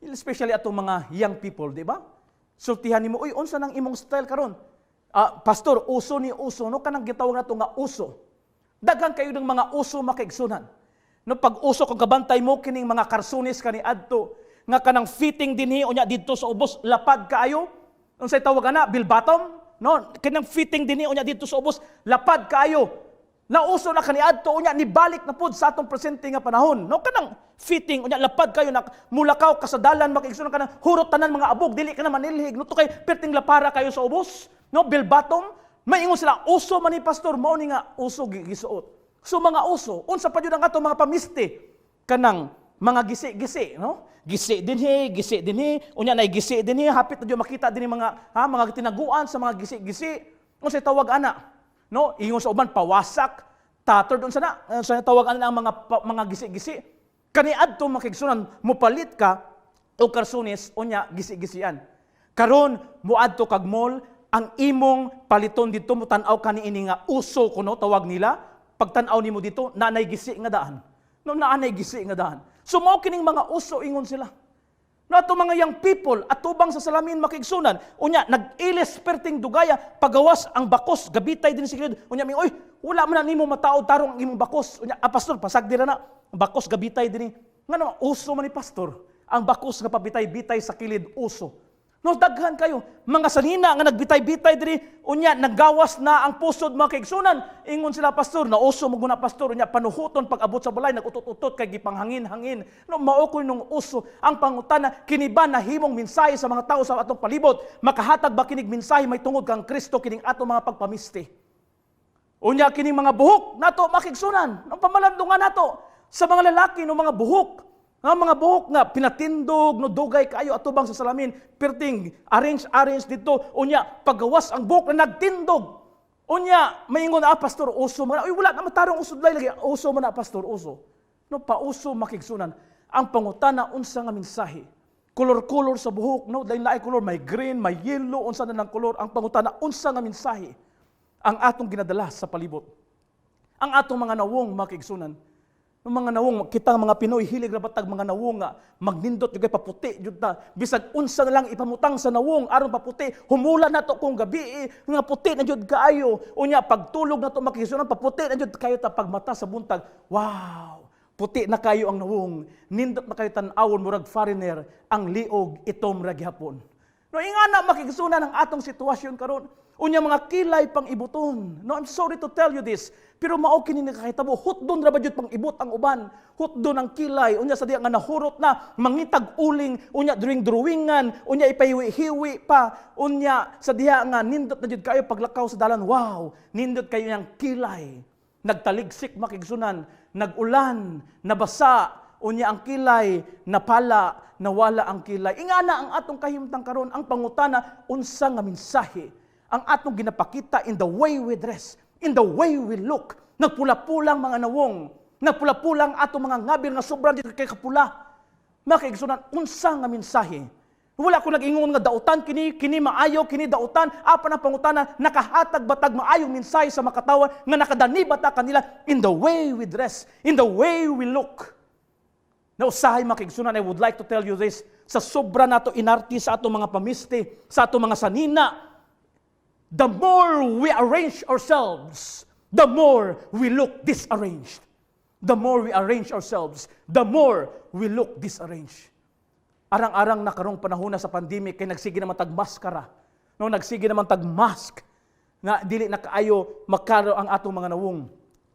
especially atong mga young people, di ba? Sultihan nimo, uy, unsa nang imong style karon? Pastor, uso ni uso, no kanang gitawag nato nga uso. Daghan kayo ng mga uso makaigsunan. No pag uso kung kabantay mo kining mga karsunis kani adto nga kanang fitting dinhi unya didto sa ubos lapad kaayo. Unsay tawag ana? Bill bottom? No, kanang fitting dinhi unya didto sa ubos lapad kaayo. Nauso na kaniadto unya nibalik na pud sa atong presente nga panahon. No kanang fitting unya lapad kayo na mulakaw kasadalan makigsunan kanang hurot tanan mga abog dili ka na manilhig no to kay perting lapara kayo sa ubos. No bill bottom maingon sila uso man ni pastor mao ni nga uso gisuot. So mga uso unsa pa jud ang ato mga pamiste kanang mga gisi-gisi no? Gisi dinhi unya nay gisi dinhi hapit na jud makita dinhi mga tinaguan sa mga gisi-gisi. Unsay tawag ana? No, ingon sa uban pawasak, tattered unsa na sa tawagan ang mga gisi-gisi. Kaniadto makigsunan mopalit ka o karsunis unya gisi-gisian. Karon muadto kag mall ang imong paliton dito mo tan-aw kaniini nga uso kuno tawag nila. Pagtan-aw nimo dito naanay gisi nga daan. No naanay gisi nga daan. So mao kining mga uso ingon sila. No ato mga young people atubang sa salamin makigsunan unya nag-ilis perting dugaya pagawas ang bakos gabitay din si Lord unya oy wala man na nimo mataod tarong ang imong bakos unya pastor pasag dira na bakos gabitay dinhi ngano uso man ni pastor ang bakos nga pabitay-bitay sa kilid uso. No daghan kayo mga sanina nga nagbitay-bitay diri unya naggawas na ang pusod mga kaigsunan ingon sila pastor na uso mo guna pastor unya panuhuton pag abot sa balay nagutot-utot kay gipanghangin-hangin no mao ko nung uso ang pangutana kini ba nahimong mensahe sa mga tao sa atong palibot makahatag ba kinig mensahe may tungod kang Kristo kining atong mga pagpamiste unya kining mga buhok nato makigsunan ang pamalandungan nato sa mga lalaki no mga buhok. Ang mga buhok nga pinatindog no dugay kayo atubang sa salamin perting arrange dito unya pagawas ang buhok na nagtindog unya maingon pastor uso man wala na matarong usod lagi uso man pastor uso no pauso makigsunan ang pangutana unsa nga mensahe color sa buhok no lain-lain color may green may yellow unsa na ng color ang pangutana unsa nga mensahe ang atong ginadala sa palibot ang atong mga nawong makigsunan. Yung mga nawong, kita mga Pinoy, hilig na batag mga nawong nga, magnindot yung paputi, yun ta, bisag unsa na lang ipamutang sa nawong, aron paputi, humula na to kung gabi, nga puti na yun kaayo, unya, pagtulog na to makikisunan, paputi na yun kayo ta, pagmata sa buntag, wow, puti na kayo ang nawong, nindot na kayo tanawon, murag foreigner, ang liog itom ragyapon. No, ingana makikisunan ang atong sitwasyon karon. Unya mga kilay pang ibuton. No, I'm sorry to tell you this. Pero mao kini nakahitabo hutdon ra ba jud pang ibot ang uban. Hutdon ang kilay unya sa diha nga nahurot na mangitag uling unya during drawingan unya ipahiwi-hiwi pa unya sa diha nga nindot na jud kayo paglakaw sa dalan. Wow, nindot kayo yang kilay. Nagtaligsik makigsunan, nagulan, nabasa, unya ang kilay, napala, nawala ang kilay. Ingana ang atong kahimtang karon ang pangutana unsa nga mensahe ang atong ginapakita in the way we dress, in the way we look. Nagpula-pulang mga nawong, nagpula-pulang atong mga ngabil nga sobrang dito kay kapula. Makaigsunan, unsa nga mensahe? Wala ko nag-ingon nga dautan, kini maayo, kini dautan, apa na pangutana, nakahatag batag maayong mensahe sa makatawan, nga nakadani bata kanila in the way we dress, in the way we look. Now, usahay makigsunan, I would like to tell you this, sa sobra nato inarti sa atong mga pamiste, sa atong mga sanina, the more we arrange ourselves, the more we look disarranged. The more we arrange ourselves, the more we look disarranged. Arang-arang na karong panahon na sa pandemic kay nagsige naman tag-maskara. No, nagsige naman tag-mask. Nga dili na kaayo makaro ang atong mga nawong.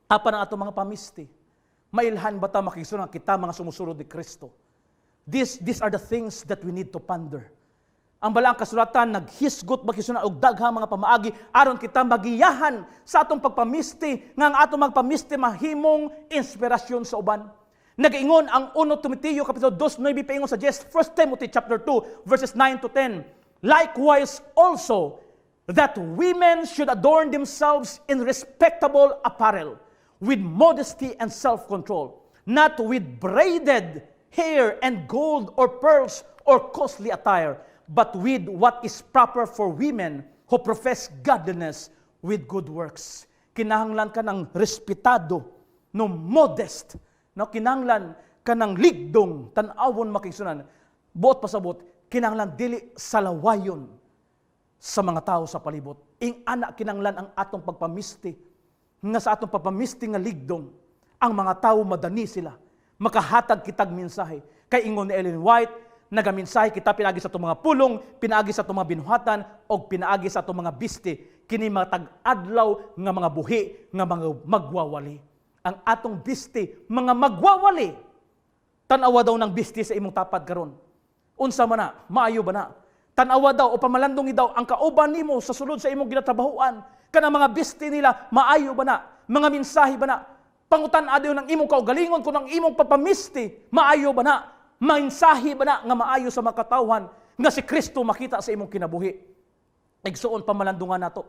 Apan ang atong mga pamiste. Mailhan ba ta makigsunan kita mga sumusunod ni Kristo? These are the things that we need to ponder. Ang balang kasulatan naghisgot makigsunan og daghang mga pamaagi aron kita magiyahan sa atong pagpamiste nga ang atong magpamiste mahimong inspirasyon sa uban. Nagaingon ang 1 Timoteo kapitulo 2:9 paingon sa 1 Timothy chapter 2 verses 9 to 10. Likewise also that women should adorn themselves in respectable apparel, with modesty and self-control, not with braided hair and gold or pearls or costly attire, but with what is proper for women who profess godliness with good works. Kinahanglan ka ng respetado, no modest, no kinahanglan ka ng ligdong, tan-awon makigsunan, buot pasabot, kinahanglan dili salawayon sa mga tao sa palibot. Ing anak kinahanglan ang atong pagpamiste, nga sa atong pagpamiste nga ligdong, ang mga tao madani sila, makahatag kitag mensahe. Kay ingon ni Ellen White, nagaminsahe kita pinaagi sa itong mga pulong, pinaagi sa itong mga binuhatan, o pinaagi sa itong mga biste. kini matag adlaw nga mga buhi nga mga magwawali. Ang atong bisti mga magwawali. Tan-awa daw ng bisti sa imong tapad karon. Unsa man na, maayo ba na? Tan-awa daw o pamalandong daw ang kauban nimo sa sulod sa imong ginatrabahuan. Kanang mga bisti nila, maayo ba na? Mga mensahe ba na? Pangutan adayon ng imong kaugalingon kung ang imong papamisti, maayo ba na? Mensahe ba na nga maayo sa makatawhan nga si Kristo makita sa imong kinabuhi? Igsuon pamalandungan nato.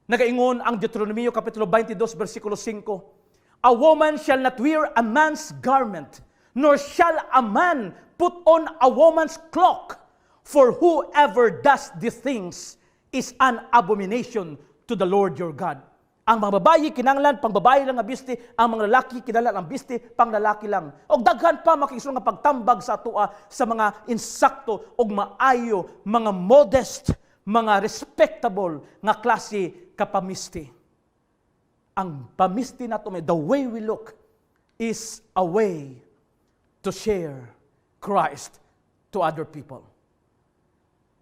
Nagaingon ang Deuteronomio kapitulo 22 bersikulo 5. A woman shall not wear a man's garment, nor shall a man put on a woman's cloak. For whoever does these things is an abomination to the Lord your God. Ang mga babayi kinanglan pang babayi lang nga bisti, ang mga lalaki kinanglan ang bisti pang lalaki lang. Og daghan pa makigsulong nga pagtambag sa atua sa mga insakto og maayo, mga modest, mga respectable nga klase kapamisti. Ang pamisti nato, the way we look is a way to share Christ to other people.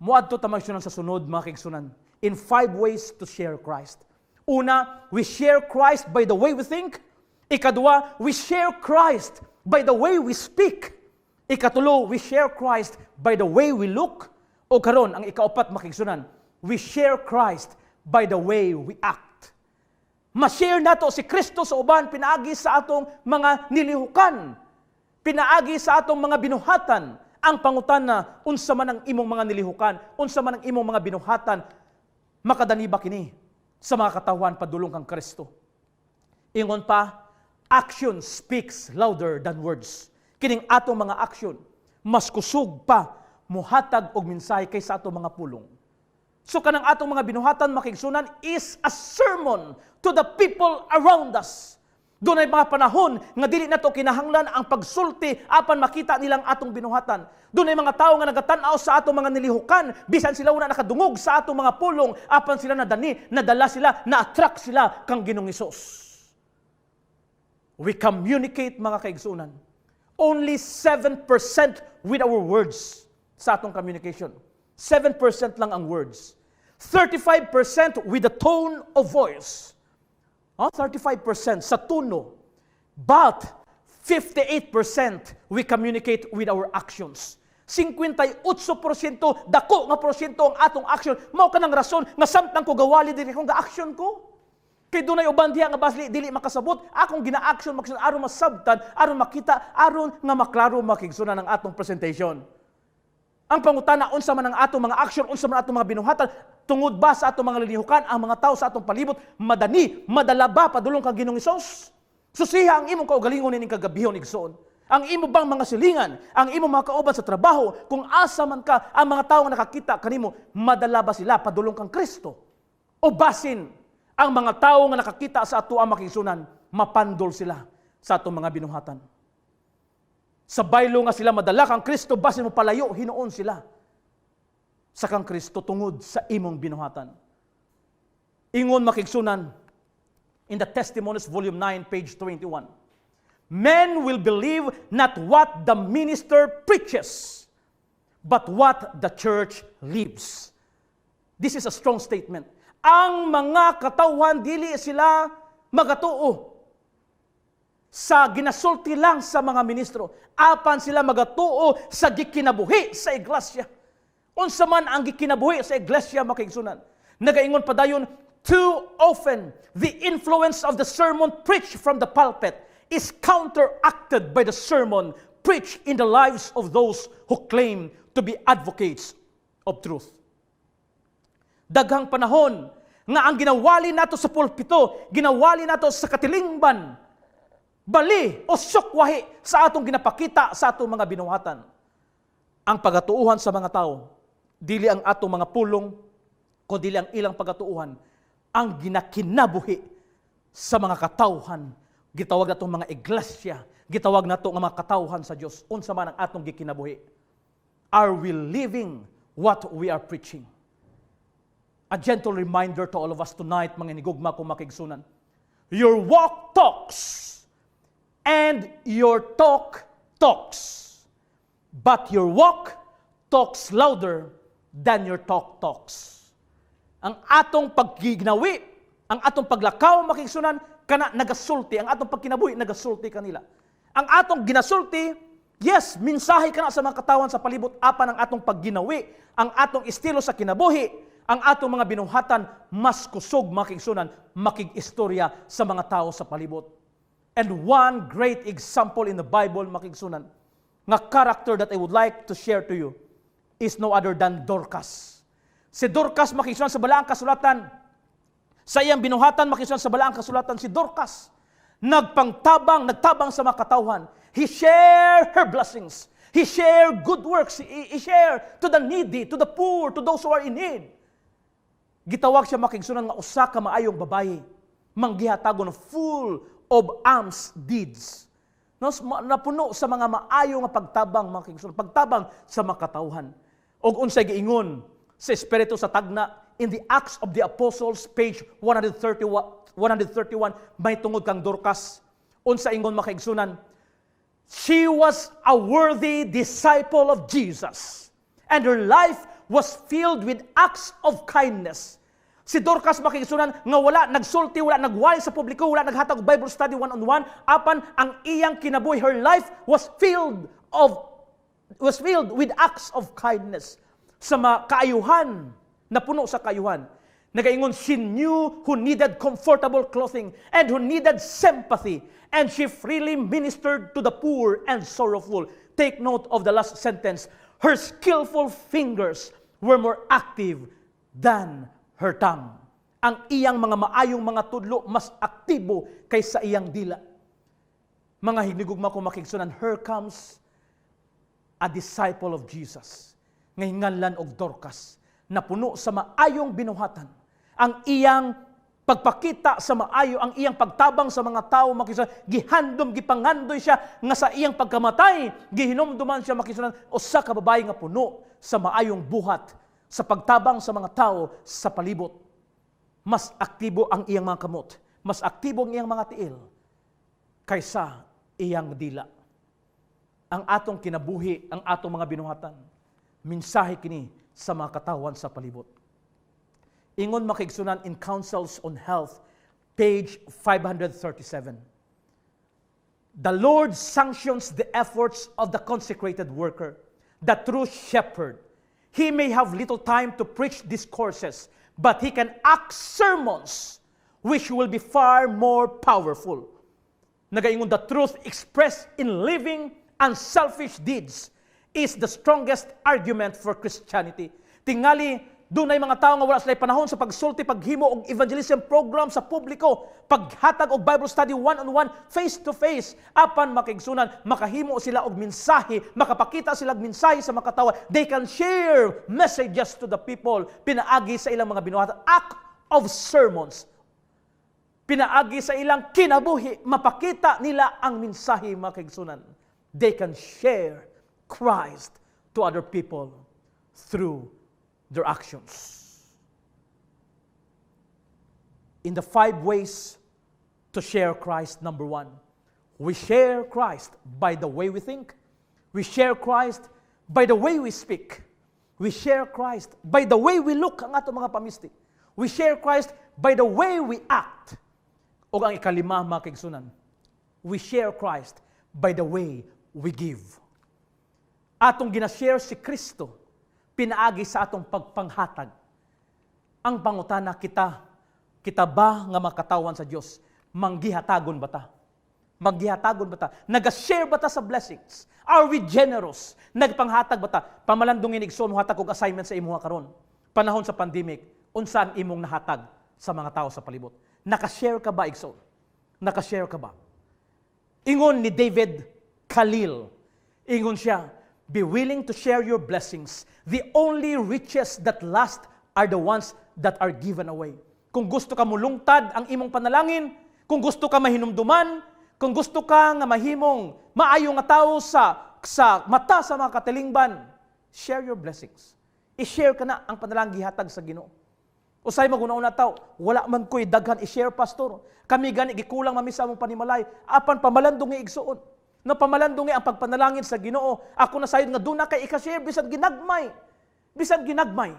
Muadto ta magsunan sa sunod mga kaigsunan in 5 ways to share Christ. Una, we share Christ by the way we think. Ikadua, we share Christ by the way we speak. Ikatulo, we share Christ by the way we look. O karon ang ikaapat mga kaigsunan, we share Christ by the way we act. Ma-share nato si Kristo sa uban pinaagi sa atong mga nilihukan. Pinaagi sa atong mga binuhatan. Ang pangutan na unsa man ang imong mga nilihukan, unsa man ang imong mga binuhatan, makadani ba kini sa mga katawan padulong kang Kristo? Ingon pa, action speaks louder than words. Kining atong mga action, mas kusog pa muhatag og mensahe kaysa atong mga pulong. So kanang atong mga binuhatan makigsunan is a sermon to the people around us. Doon ay mga panahon nga dili nato kinahanglan ang pagsulti apan makita nilang atong binuhatan. Doon ay mga tao nga nagatanaw sa atong mga nilihukan, bisan sila una nakadungog sa atong mga pulong, apan sila nadala sila, na-attract sila kang Ginoong Hesus. We communicate mga kaigsunan. Only 7% with our words sa atong communication. 7% lang ang words. 35% with the tone of voice. 35% sa tuno. But 58% we communicate with our actions. 58% dako nga porsyento ang atong action. Mao kanang rason nga samtang ko gawali diri kung ga-action ko. Kay dunay uban diha nga basli dili makasabot, akong gina-action aron masabtan, aron makita, aron nga maklaro makigsunan ang atong presentation. Ang pangutana unsa man ang atong mga action, unsa man atong mga binuhatan, tungod ba sa atong mga lilihukan ang mga tao sa atong palibot madala ba padulong kang Ginoong Hesus? Susiha ang imong kaugalingon ning kagabihon igsoon. Ang imo bang mga silingan, ang imo mga kauban sa trabaho, kung asa man ka, ang mga tao nga nakakita kanimo, madala ba sila padulong kang Kristo? O basin ang mga tao nga nakakita sa ato ang makigsunan, mapandol sila sa atong mga binuhatan. Sa baylo nga sila madala kang Kristo, basin mo palayo, hinuon sila sa kang Kristo tungod sa imong binuhatan. Ingon makigsunan in the Testimonies Volume 9, page 21. Men will believe not what the minister preaches, but what the church lives. This is a strong statement. Ang mga katawhan, dili sila magatuo sa ginasulti lang sa mga ministro. Apan sila magatuo sa gikinabuhi sa iglesia. Unsa man ang gikinabuhi sa iglesia makigsunan. Nagaingon pa dayon, too often the influence of the sermon preached from the pulpit is counteracted by the sermon preached in the lives of those who claim to be advocates of truth. Daghang panahon nga ang ginawali nato sa pulpito, ginawali nato sa katilingban, bali o sukwahi sa atong ginapakita sa atong mga binuhatan. Ang pagatuuhan sa mga tao, dili ang atong mga pulong, kundi ang ilang pagatuuhan, ang ginakinabuhi sa mga katawhan. Gitawag natong mga iglesia, gitawag nato nga mga katawhan sa Dios. Unsa man ang atong gikinabuhi? Are we living what we are preaching? A gentle reminder to all of us tonight, mga inigugma kong makigsunan. Your walk talks, and your talk talks. But your walk talks louder than your talk talks. ang atong paggignawi, ang atong paglakaw makigsunan kana nagasulti, ang atong pagkinabuhi nagasulti kanila. Ang atong ginasulti, yes, mensahe kana sa mga katawan sa palibot, apan ang atong pagginawi, ang atong estilo sa kinabuhi, ang atong mga binuhatan mas kusog makigsunan, makig-istorya sa mga tao sa palibot. And one great example in the Bible makigsunan nga character that I would like to share to you is no other than Dorcas. Si Dorcas makigsunan sa balaang kasulatan, sa iyang binuhatan makigsunan sa balaang kasulatan, si Dorcas nagtabang sa mga katawhan. He shared her blessings. He shared good works. He shared to the needy, to the poor, to those who are in need. Gitawag siya makigsunan nga usa ka maayong babayi, manggihatagon full of alms deeds. Napuno sa mga maayo nga pagtabang makigsunan, pagtabang sa mga katawhan. Og unsay giingon sa Espiritu sa tagna in the Acts of the Apostles, page 131, may tungod kang Dorcas. Unsa ingon makaigsunan, she was a worthy disciple of Jesus, and her life was filled with acts of kindness. Si Dorcas makigsunan nga wala nagsulti, wala nagwali sa publiko, wala naghatag og Bible study one-on-one, apan ang iyang kinabuhi, her life was filled with acts of kindness. Sa mga kaayuhan, napuno sa kaayuhan. Nagaingon, she knew who needed comfortable clothing and who needed sympathy, and she freely ministered to the poor and sorrowful. Take note of the last sentence. Her skillful fingers were more active than her tongue. Ang iyang mga maayong mga tudlo mas aktibo kaysa iyang dila. Mga hinigugma ko makigsunan, here comes a disciple of Jesus. Ngahinganlan og Dorcas, napuno sa maayong binuhatan. Ang iyang pagpakita sa maayo, ang iyang pagtabang sa mga tao, makisunan, gihandom, gipangandoy siya, nga sa iyang pagkamatay, gihinomduman siya, makisunan, o sa kababae nga puno sa maayong buhat, sa pagtabang sa mga tao sa palibot. Mas aktibo ang iyang mga kamot, mas aktibo ang iyang mga tiil, kaysa iyang dila. Ang atong kinabuhi, ang atong mga binuhatan, mensahe kini sa mga katawan sa palibot. Ingon makigsunan in Counsels on Health, page 537. The Lord sanctions the efforts of the consecrated worker, the true shepherd. He may have little time to preach discourses, but he can act sermons which will be far more powerful. Nagaingon, the truth expressed in living unselfish deeds is the strongest argument for Christianity. Tingali, dunay mga tao nga wala sila panahon sa pagsulti, paghimo og evangelism program sa publiko, paghatag og Bible study one-on-one, face-to-face, apan makigsunan, makahimo sila og mensahe, makapakita sila og mensahe sa mga katawa. They can share messages to the people, pinaagi sa ilang mga binuhatan, act of sermons. Pinaagi sa ilang kinabuhi, mapakita nila ang mensahe, makigsunan. They can share Christ to other people through their actions. In the 5 ways to share Christ, number 1, we share Christ by the way we think. We share Christ by the way we speak. We share Christ by the way we look, ang ato mga pamisti. We share Christ by the way we act. O ang ikalima, mga kaigsunan, we share Christ by the way we give. Atong ginashare si Kristo, pinaagi sa atong pagpanghatag. Ang pangutana, kita ba nga makatawan sa Dios, manggihatagon ba ta? Manggihatagon ba ta? Nag-share ba ta sa blessings? Are we generous? Nagpanghatag ba ta? Pamalandungin igsoon hatag og assignment sa imuha karon. Panahon sa pandemic, unsa ang imong nahatag sa mga tao sa palibot? Naka-share ka ba igsoon? Naka-share ka ba? Ingon ni David Khalil, ingon siya, be willing to share your blessings. The only riches that last are the ones that are given away. Kung gusto ka mulungtad ang imong panalangin, kung gusto ka mahinumduman, kung gusto ka nga mahimong maayo nga tao sa mata sa mga katilingban, share your blessings. I-share ka na ang panalangin gihatag sa Ginoo. Usay maguna-una tao, wala man ko'y daghan i-share, pastor. Kami gani gikulang mamisa mong panimalay, apan pamalandong nga igsuon. No pamalandong ang pagpanalangin sa Ginoo. Ako na sayod nga doon na kay ika-share bisan ginagmay. Bisan ginagmay.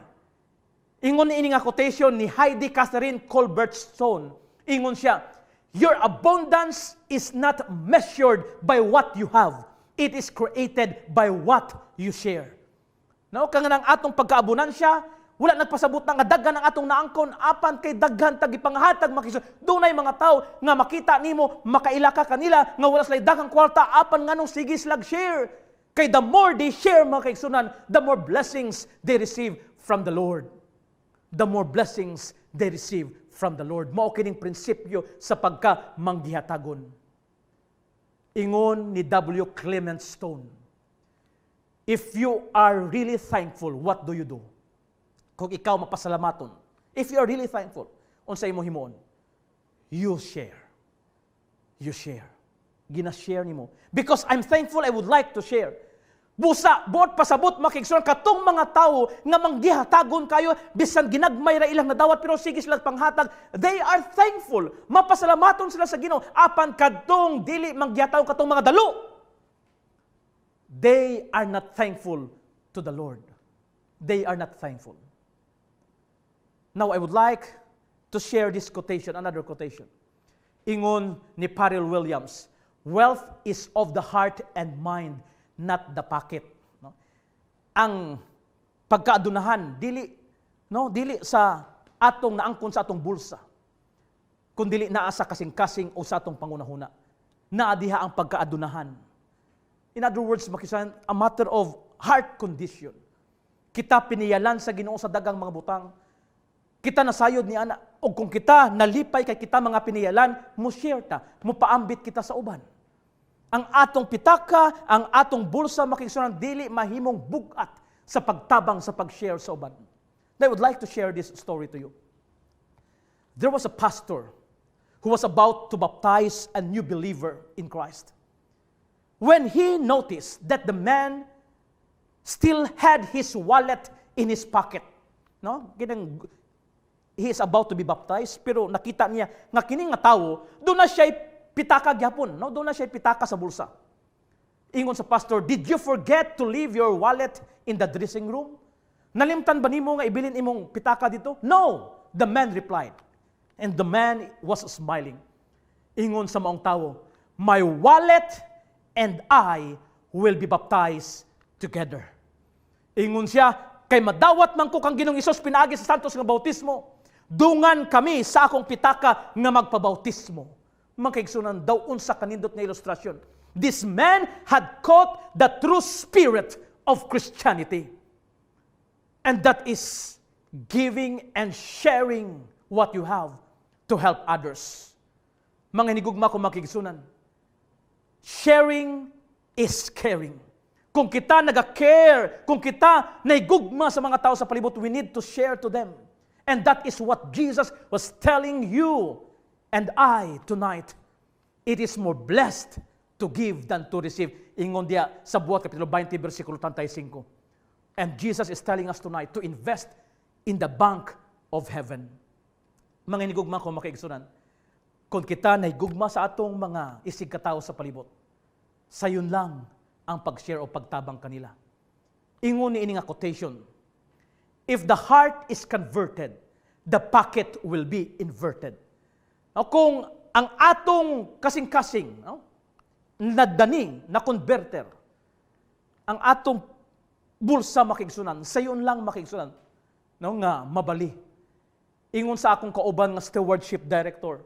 Ingon ni ini nga quotation ni Heidi Catherine Colbert Stone. Ingon siya, your abundance is not measured by what you have. It is created by what you share. No, kang nang atong pagkaabunansya, wala nagpasabot na nga daghan ang atong naangkon, apan kay daghan tag ipanghatag makisud. Dunay mga tao nga makita nimo, makaila ka kanila nga wala sila daghang kwarta, apan nganong sige slag share. Kay the more they share mga kaigsunan, the more blessings they receive from the Lord. The more blessings they receive from the Lord. Mao kining prinsipyo sa pagka-manggihatagon. Ingon ni W. Clement Stone, if you are really thankful, what do you do? Kung ikaw mapasalamaton, if you are really thankful, unsa imo himuon? You share. You share. Gina-share nimo. Because I'm thankful, I would like to share. Busa, buot pasabot makigsunan katong mga tao nga manggihatagon kayo bisan ginagmay ra ilang nadawat pero sige sila panghatag, they are thankful. Mapasalamaton sila sa Ginoo apan kadtong dili manggihatagon katong mga dalo. They are not thankful to the Lord. They are not thankful. Now I would like to share this quotation, another quotation. Ingon ni Pharrell Williams, wealth is of the heart and mind, not the pocket. No? Ang pagkaadunahan dili sa atong naangkon sa atong bulsa, kundi naa sa kasing-kasing o sa atong pangunahuna. Naa diha ang pagkaadunahan. In other words, makisan a matter of heart condition. Kita piniyalan sa Ginoo sa dagang mga butang. Kita nasayod ni ana, o kung kita nalipay kay kita mga piniyalan, mo share ta, mo paambit kita sa uban. Ang atong pitaka, ang atong bulsa makigsunan dili mahimong bugat sa pagtabang sa pag-share sa uban. I would like to share this story to you. There was a pastor who was about to baptize a new believer in Christ. When he noticed that the man still had his wallet in his pocket, no? He is about to be baptized, pero nakita niya nga kining nga tawo, doon na siya pitaka gyapon, no? Doon na siya pitaka sa bulsa. Ingon sa pastor, did you forget to leave your wallet in the dressing room? Nalimtan ba nimo nga ibilin imong pitaka dito? No, the man replied. And the man was smiling. Ingon sa maong tawo, my wallet and I will be baptized together. Ingon siya, kay madawat man ko kang Ginoong Hesus pinaagi sa santos nga bautismo, dungan kami sa akong pitaka nga magpabautismo. Makaigsunan daw unsa kanindot nga ilustrasyon. This man had caught the true spirit of Christianity. And that is giving and sharing what you have to help others. Mga hinigugma ko makigsunan. Sharing is caring. Kung kita naga-care, kung kita naigugma sa mga tao sa palibot, we need to share to them. And that is what Jesus was telling you and I tonight. It is more blessed to give than to receive. Ingon dia sa Buhat Kapitulo 20, versikulo 35. And Jesus is telling us tonight to invest in the bank of heaven. Mga hinigugma ko makaigsunan, kung kita naigugma sa atong mga isig katao sa palibot, sayon lang ang pag-share o pagtabang kanila. Ingon ni ini nga quotation, if the heart is converted, the pocket will be inverted. Kung ang atong kasing-kasing, nadaning, na converter, ang atong bulsa makigsunan, sayon lang makigsunan, nga mabali. Ingon sa akong kauban nga stewardship director,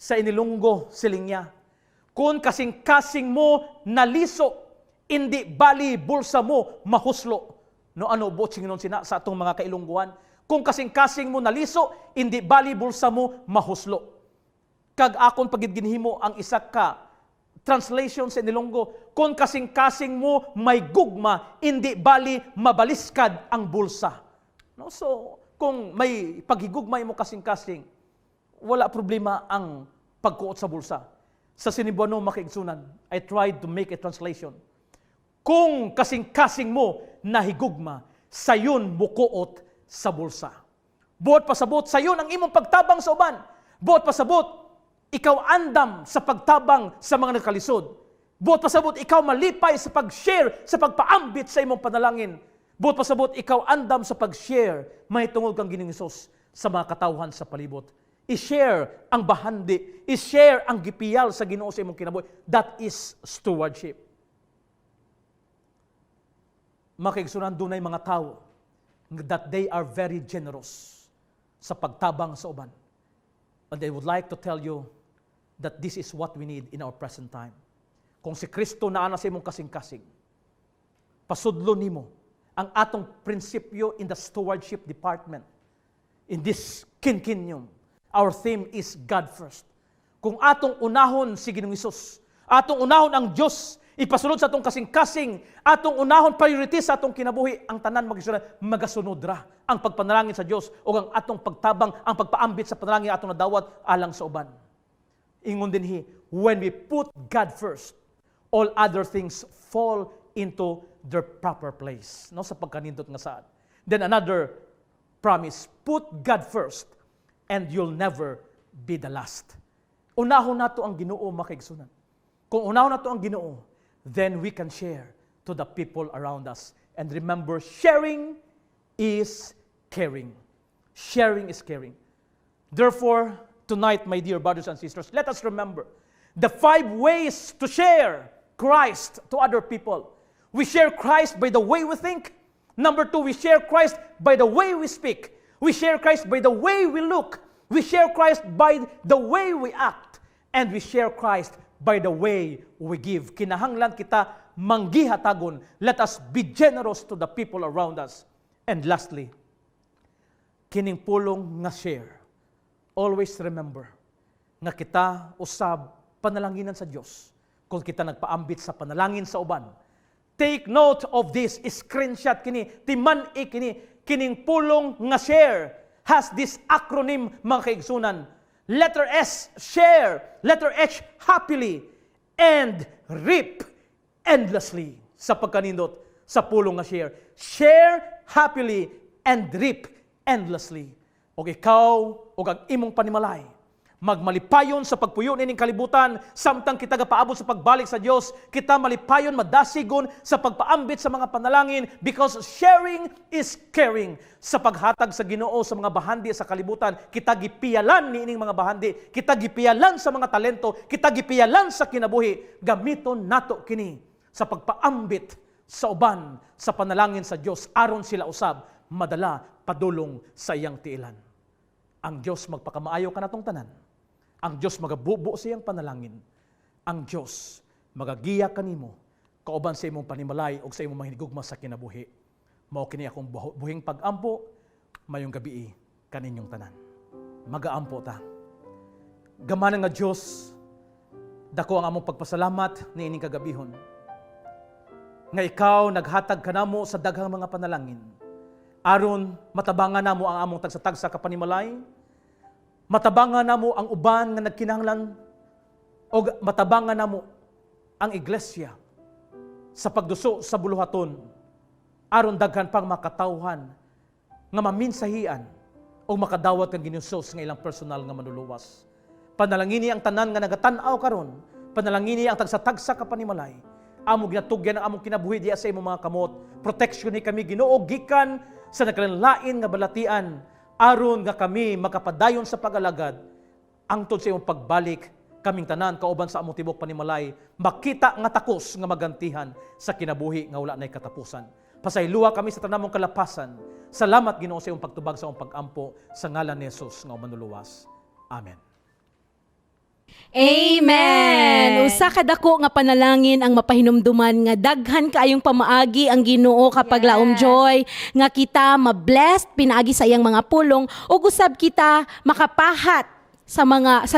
sa inilunggo siling niya, kung kasing-kasing mo naliso, hindi bali bulsa mo mahuslo. No ano botsing nun sina sa atong mga kailungguan. Kung kasing-kasing mo naliso, hindi bali bulsa mo mahuslo. Kag akon pagid ginhimo ang isa ka translation sa inilunggo, kung kasing-kasing mo may gugma, hindi bali mabaliskad ang bulsa. No, so kung may paghigugmay mo kasing-kasing, wala problema ang pagkuot sa bulsa. Sa Sinibuano makiigsunan, I tried to make a translation. Kung kasing-kasing mo nahigugma, sayon mukuot sa bulsa. Buot pasabot, sayon ang imong pagtabang sa uban. Buot pasabot, ikaw andam sa pagtabang sa mga nagkalisod. Buot pasabot, ikaw malipay sa pag-share, sa pagpaambit sa imong panalangin. Buot pasabot, ikaw andam sa pag-share, may tungod kang Ginoong Hesus sa mga katawhan sa palibot. I-share ang bahandi, i-share ang gipiyal sa Ginoo sa imong kinabuhi. That is stewardship. Makigsunan dunay mga tao that they are very generous sa pagtabang sa uban. And they would like to tell you that this is what we need in our present time. Kung si Kristo naa na sa imong kasing-kasing, pasudlo nimo ang atong prinsipyo in the stewardship department. In this kinkinyum, our theme is God first. Kung atong unahon si Ginoong Hesus, atong unahon ang Dios, ipasulod sa atong kasing-kasing, atong unahon priority sa atong kinabuhi, ang tanan magasunod ra ang pagpanalangin sa Dios o ang atong pagtabang, ang pagpaambit sa panalangin atong nadawat alang sa uban. Ingon dinhi, when we put God first, all other things fall into their proper place. No, sa pagkanindot nga saad. Then another promise, put God first and you'll never be the last. Unahon nato ang Ginoo, makaigsunan. Kung unahon nato ang Ginoo, then we can share to the people around us. And remember, sharing is caring. Sharing is caring. Therefore, tonight, my dear brothers and sisters, let us remember the 5 ways to share Christ to other people. We share Christ by the way we think. Number 2, we share Christ by the way we speak. We share Christ by the way we look. We share Christ by the way we act. And we share Christ by the way we give. Kinahanglan kita manggihatagon. Let us be generous to the people around us. And lastly, kining pulong nga share. Always remember nga kita usab panalanginan sa Dios. Kung kita nagpaambit sa panalangin sa uban, take note of this, screenshot kini, timan-i kini, kining pulong nga share has this acronym, mga kaigsunan. Letter S, share. Letter H, happily. And reap endlessly. Sa pagkanindot, sa pulong nga share. Share happily and reap endlessly. O ikaw, o ang imong panimalay, magmalipayon sa pagpuyo nining kalibutan, samtang kita gapaabot sa pagbalik sa Dios, kita malipayon, madasigon sa pagpaambit sa mga panalangin, because sharing is caring. Sa paghatag sa Ginoo sa mga bahandi sa kalibutan, kita gipiyalan niining mga bahandi, kita gipiyalan sa mga talento, kita gipiyalan sa kinabuhi, gamiton nato kini sa pagpaambit sa uban sa panalangin sa Dios, aron sila usab madala padulong sa iyang tiilan. Ang Dios magpakamaayo kanatong tanan. Ang Diyos magabubo sa iyang panalangin. Ang Diyos magagiya kanimo kauban sa imong panimalay o sa imong mahinigugma sa kinabuhi. Mao kini akong buhing pag-ampo mayong gabi kaninyong tanan. Magaampo ta. Gamana nga Diyos, dako ang among pagpasalamat niining kagabihon. Nga ikaw naghatag kanamo sa daghang mga panalangin. Aron matabangan namo ang among tagsa-tagsa ka panimalay. Matabangan namo ang uban nga nagkinahanglan o matabangan namo ang iglesia sa pagduso sa buluhaton aron daghan pang makatawhan nga maminsahian o makadawat kang Ginoos nga ilang personal nga manluluwas. Panalangini ang tanan nga nagatan-aw karon, panalangini ang tagsa-tagsa ka panimalay. Amo ginatugyan ang among kinabuhi diya sa imong mga kamot. Protection ni kami Ginoo gikan sa naglain nga balatian. Aron nga kami makapadayon sa pag-alagad, angtod sa iyong pagbalik, kaming tanan, kauban sa among tibok panimalay, makita nga takos nga magantihan sa kinabuhi nga wala na'y katapusan. Pasayloa kami sa tanamong kalapasan. Salamat Ginoo sa iyong pagtubag sa iyong pag-ampo, sa ngalan ni Jesus nga manluluwas. Amen. Amen. Usa ka dako nga panalangin ang mapahinumduman nga daghan kaayong pamaagi ang Ginoo kapag Yes. laom joy nga kita ma-blessed pinaagi sa iyang mga pulong ug usab kita makapahat sa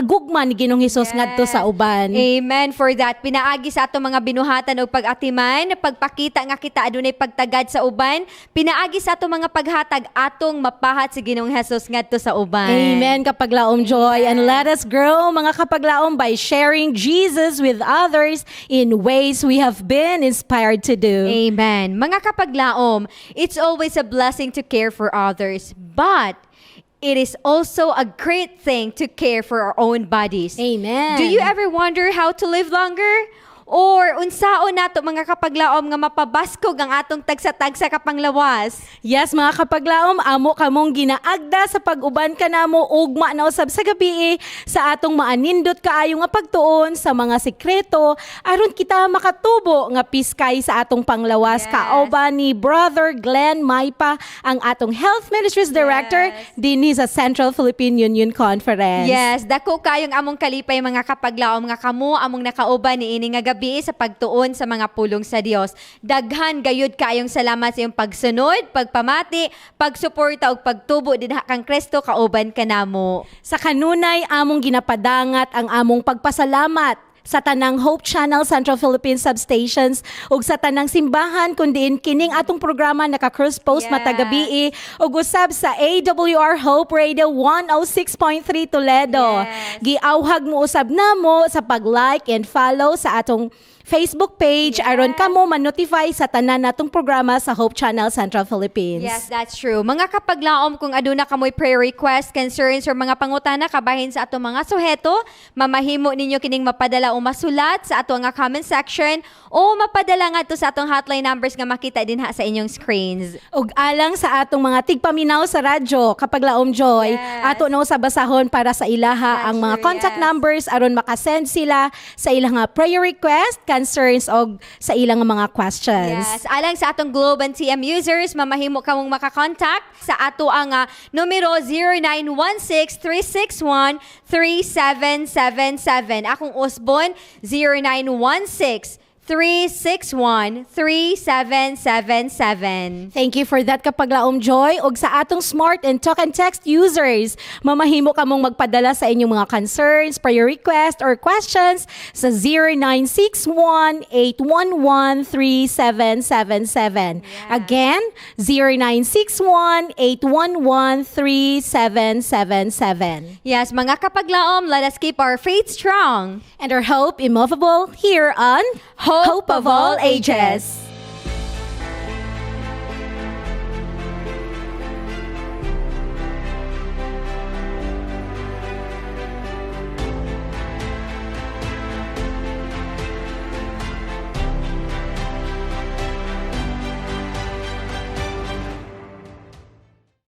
gugma ni Ginoong Hesus ngadto sa uban. Amen for that. Pinaagi sa ato mga binuhatan o pag-atiman, pagpakita nga kita adunay pagtagad sa uban, pinaagi sa ato mga paghatag atong mapahat si Ginoong Hesus ngadto sa uban. Amen kapaglaom joy. And let us grow mga kapaglaom by sharing Jesus with others in ways we have been inspired to do. Amen. Mga kapaglaom, it's always a blessing to care for others, but it is also a great thing to care for our own bodies. Amen. Do you ever wonder how to live longer? Or unsaon nato mga kapaglaom nga mapabaskog ang atong tagsa-tagsa kapanglawas. Yes, mga kapaglaom, amo kamong ginaagda sa pag-uban ka namo ugma na usab sa gabi sa atong maanindot kaayo nga pagtuon sa mga sekreto aron kita makatubo nga piskay sa atong panglawas. Yes. Kaoban ni Brother Glenn Maypa, ang atong Health Ministries Director dinhi sa Central Philippine Union Conference. Yes, dako kayong among kalipay mga kapaglaom nga kamo among nakauban ni ini nga gabi sa pagtuon sa mga pulong sa Dios. Daghan gayud kayong salamat sa iyong pagsunod, pagpamati, pagsuporta ug pagtubo dinha kang Kristo kauban kanamo. Sa kanunay, among ginapadangat ang among pagpasalamat sa tanang Hope Channel Central Philippine Substations ug sa tanang simbahan kundiin kining atong programa naka-cross post Yes. matagabi ug usab sa AWR Hope Radio 106.3 Toledo. Yes. Giawhag mo usab namo sa pag-like and follow sa atong Facebook page aron kamo ma-notify sa tanan natong programa sa Hope Channel Central Philippines. Yes, that's true. Mga kapaglaom, kung aduna kamoy prayer request, concerns, or mga pangutana kabahin sa atong mga suheto, mamahimo ninyo kining mapadala o masulat sa ato nga comment section o mapadala nga to sa atong hotline numbers nga makita din ha sa inyong screens. Ug alang sa atong mga tigpaminaw sa radyo kapag laom Joy, Yes. ato no sa basahon para sa ilaha ang That's mga true, contact yes. numbers aron makasend sila sa ilang nga prayer request, concerns og sa ilang mga questions. Yes, alang sa atong Globe and TM users, mamahimo kamong makakontakt sa ato ang numero 0916-361-3777. Akong usbon 0916-361-3777. Thank you for that kapag laom Joy. Og sa atong smart and talk and text users, mamahimo kamong magpadala sa inyong mga concerns, prayer request, or questions sa 0961-811-3777. Again, 0961-811-3777. Yes, mga kapaglaom, let us keep our faith strong. And our hope immovable here on Hope of all ages.